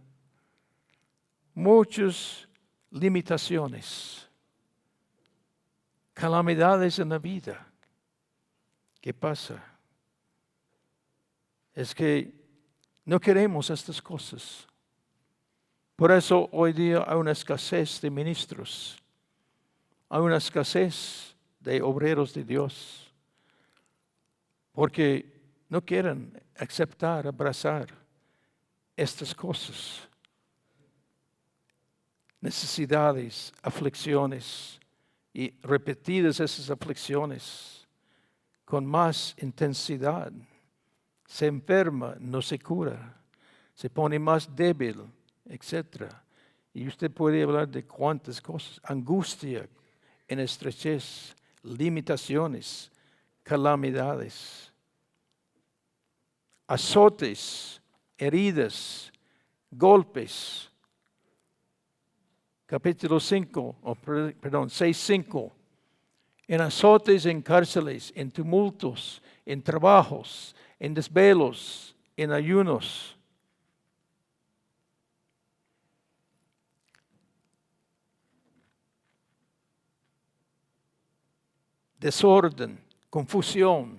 Muchas limitaciones, calamidades en la vida. ¿Qué pasa? Es que no queremos estas cosas. Por eso hoy día hay una escasez de ministros. Hay una escasez de obreros de Dios. Porque no quieren aceptar, abrazar estas cosas. Necesidades, aflicciones y repetidas esas aflicciones con más intensidad. Se enferma, no se cura, se pone más débil, etc. Y usted puede hablar de cuántas cosas. Angustia en estrechez, limitaciones, calamidades, azotes, heridas, golpes. Capítulo 6:5. En azotes, en cárceles, en tumultos, en trabajos, en desvelos, en ayunos. desorden, confusión.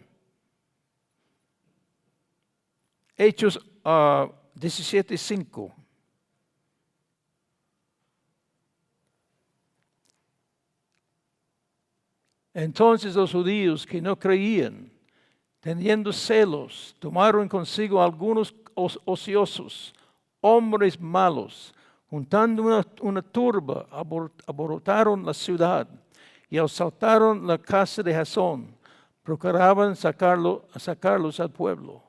Hechos 17:5. Entonces los judíos que no creían, teniendo celos, tomaron consigo algunos ociosos, hombres malos, juntando una turba, alborotaron la ciudad y asaltaron la casa de Jasón. Procuraban sacarlos al pueblo.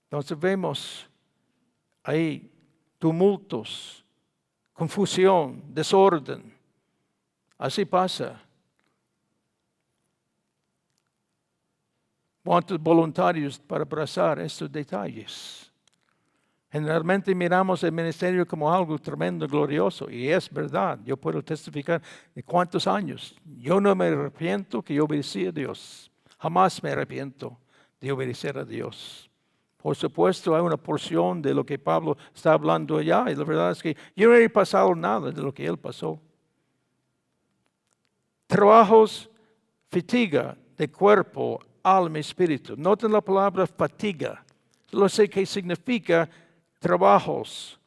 Entonces vemos ahí tumultos, confusión, desorden. Así pasa. ¿Cuántos voluntarios para abrazar estos detalles? Generalmente miramos el ministerio como algo tremendo, glorioso, y es verdad. Yo puedo testificar de cuántos años. Yo no me arrepiento que yo obedecí a Dios. Jamás me arrepiento de obedecer a Dios. Por supuesto, hay una porción de lo que Pablo está hablando allá, y la verdad es que yo no he pasado nada de lo que él pasó. Trabajos, fatiga de cuerpo, alma y espíritu. Noten la palabra fatiga. Solo sé que significa trabajos.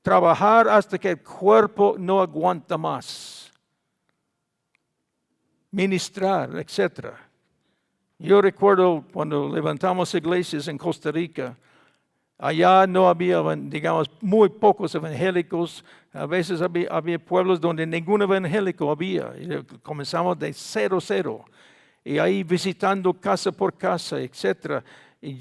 Trabajar hasta que el cuerpo no aguanta más. Ministrar, etc. Yo recuerdo cuando levantamos iglesias en Costa Rica. Allá no había, digamos, muy pocos evangélicos. A veces había pueblos donde ningún evangélico había. Y comenzamos de 0. Y ahí visitando casa por casa, etc. Y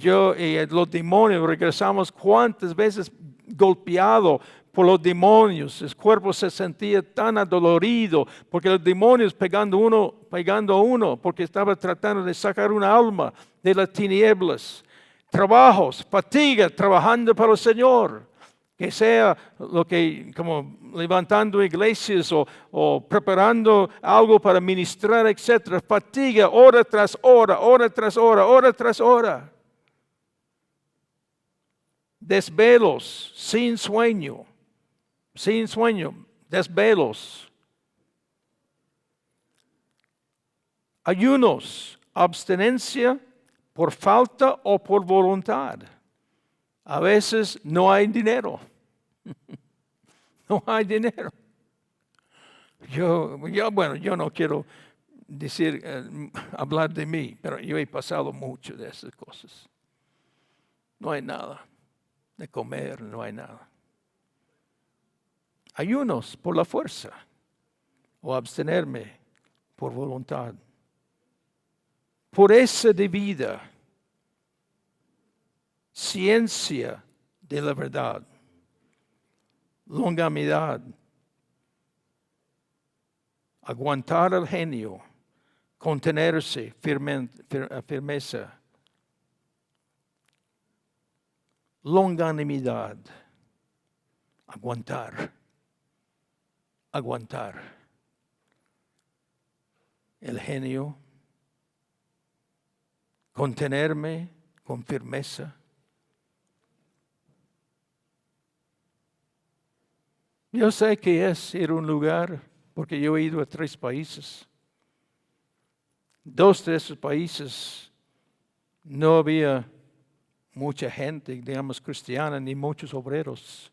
los demonios, regresamos cuántas veces golpeado por los demonios. El cuerpo se sentía tan adolorido porque los demonios pegando a uno, porque estaba tratando de sacar una alma de las tinieblas. Trabajos, fatiga, trabajando para el Señor. Que sea lo que, como levantando iglesias o preparando algo para ministrar, etc. Fatiga, hora tras hora, hora tras hora, hora tras hora. Desvelos, sin sueño, desvelos. Ayunos, abstinencia por falta o por voluntad. A veces no hay dinero. No hay dinero. Yo no quiero hablar de mí, pero yo he pasado mucho de esas cosas. No hay nada de comer, no hay nada. Ayunos por la fuerza o abstenerme por voluntad. Pureza de vida. Ciencia de la verdad, longanimidad, aguantar el genio, contenerse, firmeza, longanimidad, aguantar, el genio, contenerme con firmeza. Yo sé que es ir a un lugar, porque yo he ido a 3 países. 2 de esos países no había mucha gente, digamos, cristiana, ni muchos obreros.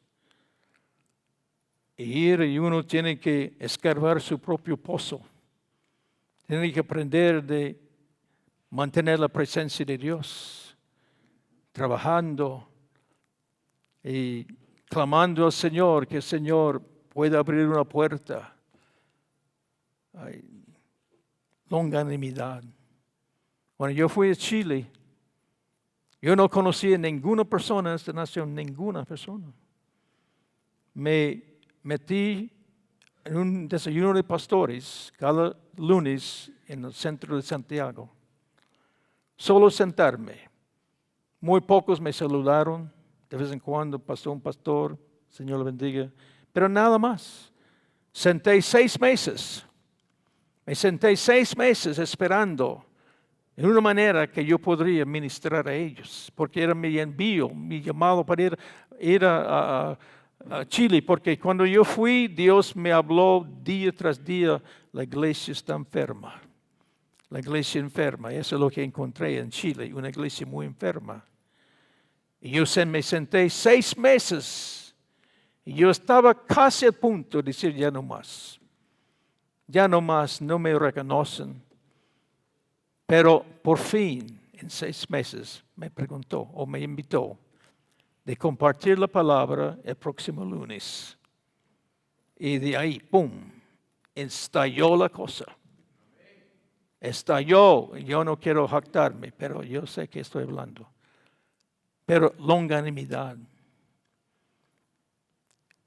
Y uno tiene que escarbar su propio pozo. Tiene que aprender de mantener la presencia de Dios, trabajando y clamando al Señor, que el Señor pueda abrir una puerta. Longanimidad. Cuando yo fui a Chile, yo no conocía ninguna persona en esta nación, ninguna persona. Me metí en un desayuno de pastores cada lunes en el centro de Santiago. Solo sentarme. Muy pocos me saludaron. De vez en cuando pasó un pastor, Señor lo bendiga. Pero nada más. Senté 6 meses. Me senté 6 meses esperando en una manera que yo podría ministrar a ellos. Porque era mi envío, mi llamado para ir a Chile. Porque cuando yo fui, Dios me habló día tras día, la iglesia está enferma. La iglesia enferma. Eso es lo que encontré en Chile, una iglesia muy enferma. Y yo me senté 6 meses. Y yo estaba casi a punto de decir ya no más. Ya no más, no me reconocen. Pero por fin, en 6 meses, me preguntó o me invitó de compartir la palabra el próximo lunes. Y de ahí, ¡pum!, estalló la cosa. Estalló. Yo no quiero jactarme, pero yo sé que estoy hablando. Pero longanimidad.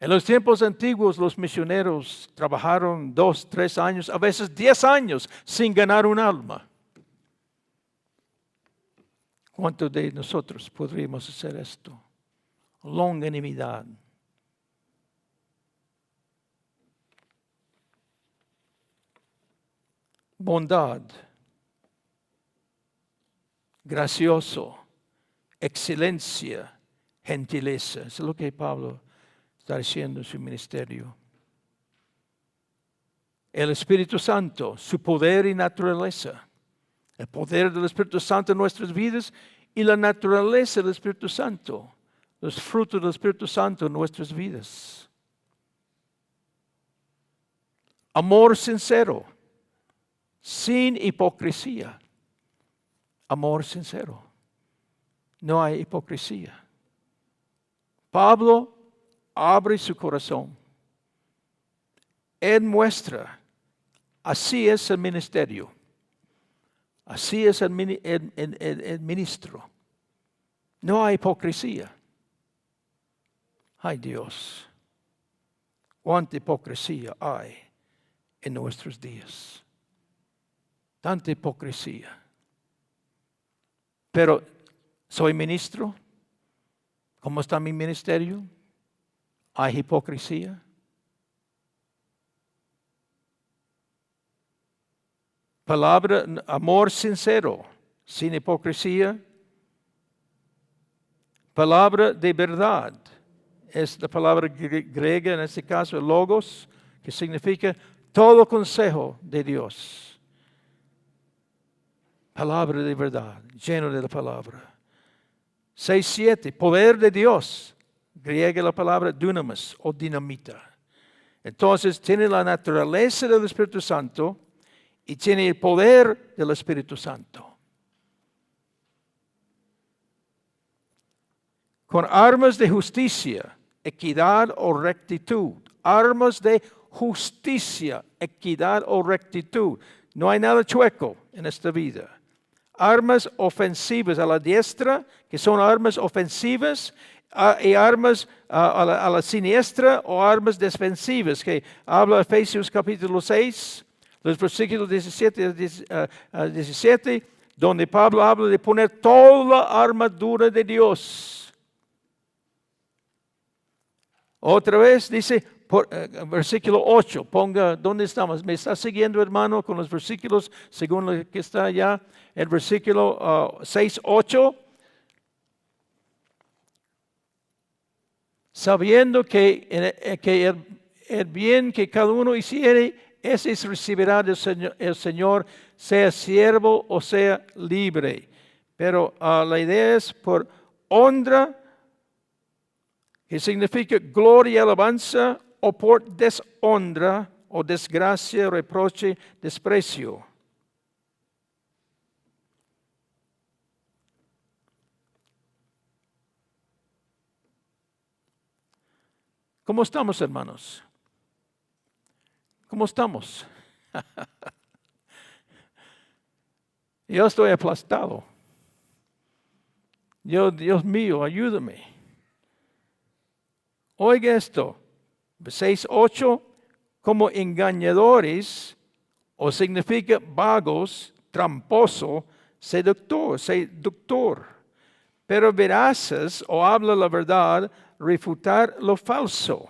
En los tiempos antiguos los misioneros trabajaron 2, 3 años, a veces 10 años sin ganar un alma. ¿Cuántos de nosotros podríamos hacer esto? Longanimidad. Bondad. Gracioso. Excelencia. Gentileza. Eso es lo que Pablo está diciendo en su ministerio. El Espíritu Santo, su poder y naturaleza. El poder del Espíritu Santo en nuestras vidas y la naturaleza del Espíritu Santo. Los frutos del Espíritu Santo en nuestras vidas. Amor sincero, sin hipocresía. Amor sincero. No hay hipocresía. Pablo abre su corazón. Él muestra, así es el ministerio. Así es el ministro. No hay hipocresía. Ay Dios, cuánta hipocresía hay en nuestros días. Tanta hipocresía. Pero, ¿soy ministro? ¿Cómo está mi ministerio? ¿Hay hipocresía? Palabra, amor sincero, sin hipocresía. Palabra de verdad. Es la palabra griega, en este caso, logos, que significa todo consejo de Dios. Palabra de verdad, lleno de la palabra. 6:7, poder de Dios. Griega la palabra dunamis o dinamita. Entonces tiene la naturaleza del Espíritu Santo y tiene el poder del Espíritu Santo. Con armas de justicia, equidad o rectitud. Armas de justicia, equidad o rectitud. No hay nada chueco en esta vida. Armas ofensivas a la diestra, que son armas ofensivas, y armas a la siniestra o armas defensivas, que habla Efesios capítulo 6, los versículos 17 a 17, donde Pablo habla de poner toda la armadura de Dios. Otra vez dice, versículo 8, ponga, ¿dónde estamos? ¿Me está siguiendo, hermano, con los versículos según lo que está allá? El versículo 6, 8. Sabiendo que el bien que cada uno hiciere, ese recibirá del Señor, sea siervo o sea libre. Pero la idea es por honra, que significa gloria y alabanza, o por deshonra, o desgracia, reproche, desprecio. ¿Cómo estamos, hermanos? ¿Cómo estamos? Yo estoy aplastado. Dios mío, ayúdame. Oiga esto, 6:8, como engañadores, o significa vagos, tramposo, seductor. Pero veraces, o habla la verdad, refutar lo falso.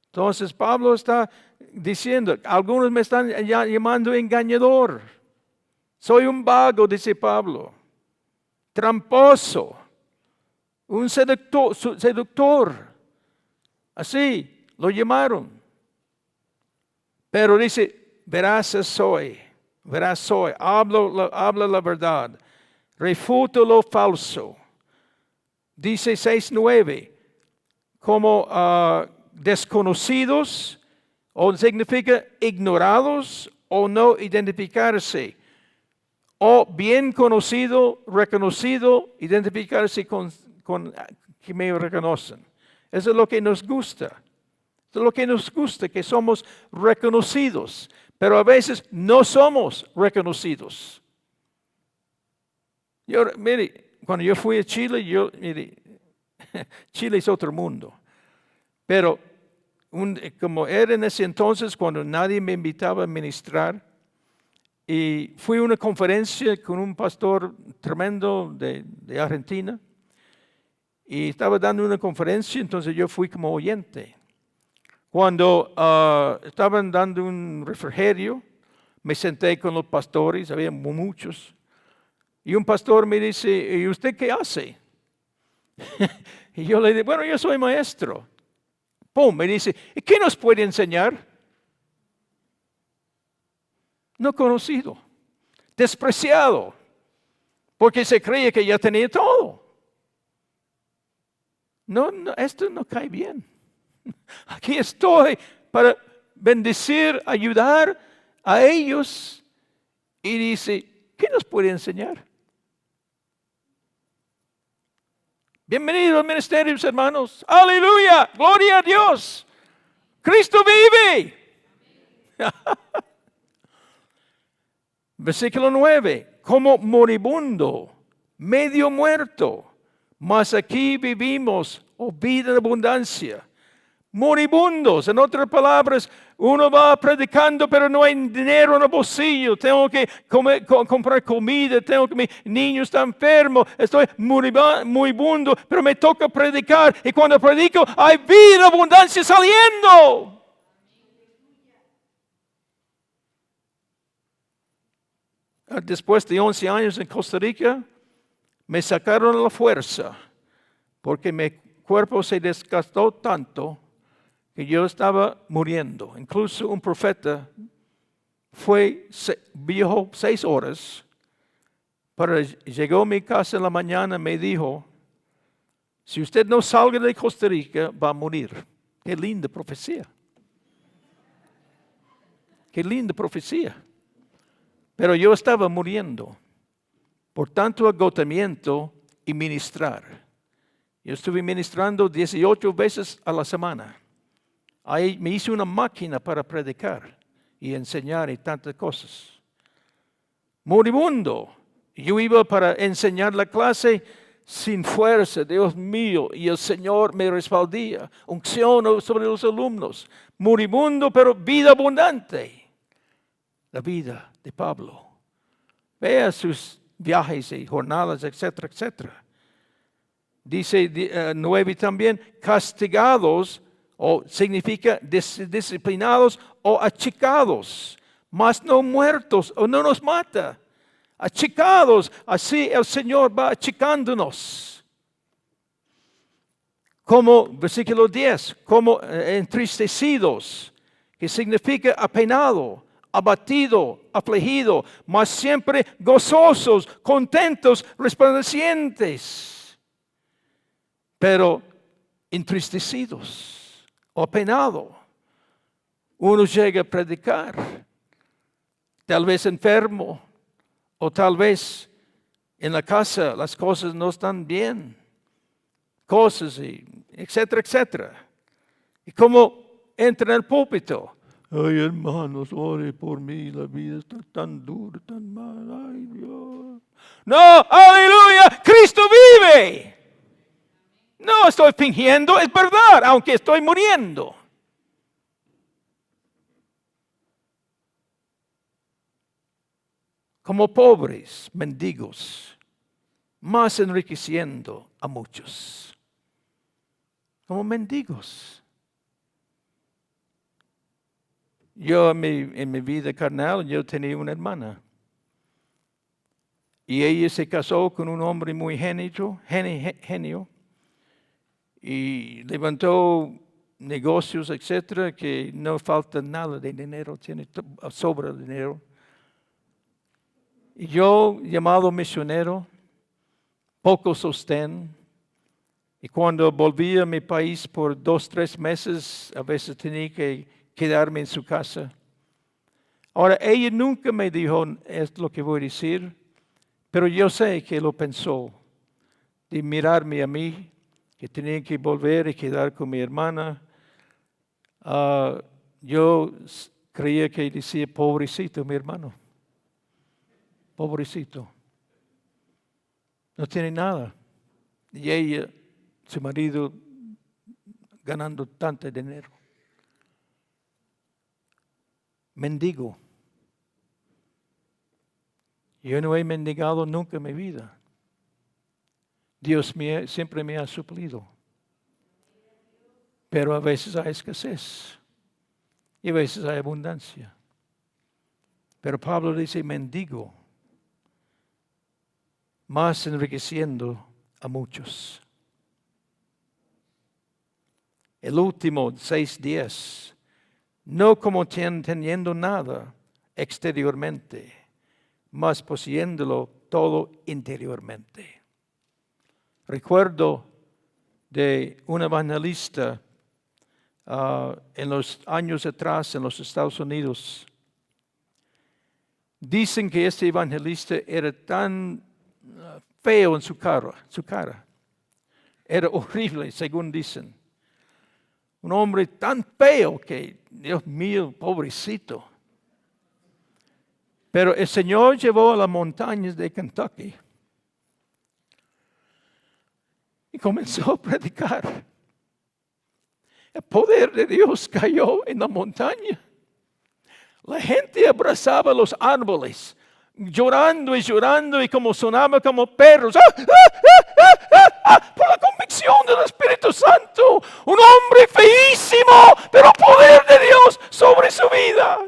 Entonces Pablo está diciendo, algunos me están llamando engañador. Soy un vago, dice Pablo. Tramposo. Un seductor. Así lo llamaron. Pero dice, veraces soy. Veraz soy, habla la verdad, refuto lo falso. Dice 6:9, como desconocidos, o significa ignorados o no identificarse, o bien conocido, reconocido, identificarse con que me reconocen. Eso es lo que nos gusta. Eso es lo que nos gusta, que somos reconocidos, pero a veces no somos reconocidos. Mire, cuando yo fui a Chile, mire, Chile es otro mundo. Pero como era en ese entonces, cuando nadie me invitaba a ministrar, y fui a una conferencia con un pastor tremendo de Argentina, y estaba dando una conferencia, entonces yo fui como oyente. Cuando estaban dando un refrigerio, me senté con los pastores, había muchos, y un pastor me dice, ¿y usted qué hace? Y yo le dije, bueno, yo soy maestro. ¡Pum! Me dice, ¿y qué nos puede enseñar? No conocido, despreciado, porque se creía que ya tenía todo. No, esto no cae bien. Aquí estoy para bendecir, ayudar a ellos. Y dice, ¿qué nos puede enseñar? Bienvenidos al ministerio, hermanos. Aleluya, gloria a Dios. Cristo vive. Versículo 9, como moribundo, medio muerto, mas aquí vivimos, vida en abundancia. Moribundos, en otras palabras, uno va predicando, pero no hay dinero en el bolsillo. Tengo que comprar comida, mi niño está enfermo, estoy moribundo, pero me toca predicar. Y cuando predico, hay vida en abundancia saliendo. Después de 11 años en Costa Rica, me sacaron a la fuerza, porque mi cuerpo se desgastó tanto que yo estaba muriendo. Incluso un profeta viajó 6 horas, pero llegó a mi casa en la mañana y me dijo, si usted no salga de Costa Rica, va a morir. Qué linda profecía. Qué linda profecía. Pero yo estaba muriendo por tanto agotamiento y ministrar. Yo estuve ministrando 18 veces a la semana. Ahí me hice una máquina para predicar y enseñar y tantas cosas. Moribundo. Yo iba para enseñar la clase sin fuerza, Dios mío, y el Señor me respaldía. Unción sobre los alumnos. Moribundo, pero vida abundante. La vida de Pablo. Vea sus viajes y jornadas, etcétera, etcétera. Dice 9 también, castigados, o significa disciplinados o achicados, mas no muertos, o no nos mata. Achicados, así el Señor va achicándonos. Como, versículo 10, como entristecidos, que significa apenado, abatido, afligido, mas siempre gozosos, contentos, resplandecientes, pero entristecidos o apenado. Uno llega a predicar, tal vez enfermo, o tal vez en la casa las cosas no están bien, cosas, etcétera, etcétera. Y como entra en el púlpito, ay, hermanos, ore por mí, la vida está tan dura, tan mal, ay, Dios. No, aleluya, Cristo vive. No estoy fingiendo, es verdad, aunque estoy muriendo. Como pobres, mendigos, más enriqueciendo a muchos. Como mendigos. Yo en mi vida carnal, yo tenía una hermana. Y ella se casó con un hombre muy genio. Y levantó negocios, etcétera, que no falta nada de dinero, tiene sobra de dinero. Y yo, llamado misionero, poco sostén. Y cuando volví a mi país por 2, 3 meses, a veces tenía que quedarme en su casa. Ahora, ella nunca me dijo, es lo que voy a decir, pero yo sé que lo pensó, de mirarme a mí, que tenía que volver y quedar con mi hermana. Yo creía que decía, pobrecito mi hermano, pobrecito, no tiene nada. Y ella, su marido, ganando tanto dinero. Mendigo. Yo no he mendigado nunca en mi vida. Dios siempre me ha suplido. Pero a veces hay escasez. Y a veces hay abundancia. Pero Pablo dice mendigo. Más enriqueciendo a muchos. El último, 6:10. No como teniendo nada exteriormente, mas poseyéndolo todo interiormente. Recuerdo de un evangelista en los años atrás en los Estados Unidos. Dicen que este evangelista era tan feo en su cara. Era horrible, según dicen. Un hombre tan feo que, Dios mío, pobrecito. Pero el Señor llevó a las montañas de Kentucky y comenzó a predicar. El poder de Dios cayó en la montaña. La gente abrazaba los árboles, llorando y como sonaba como perros. Por la convicción del Espíritu Santo. Un hombre feísimo, pero poder de Dios sobre su vida.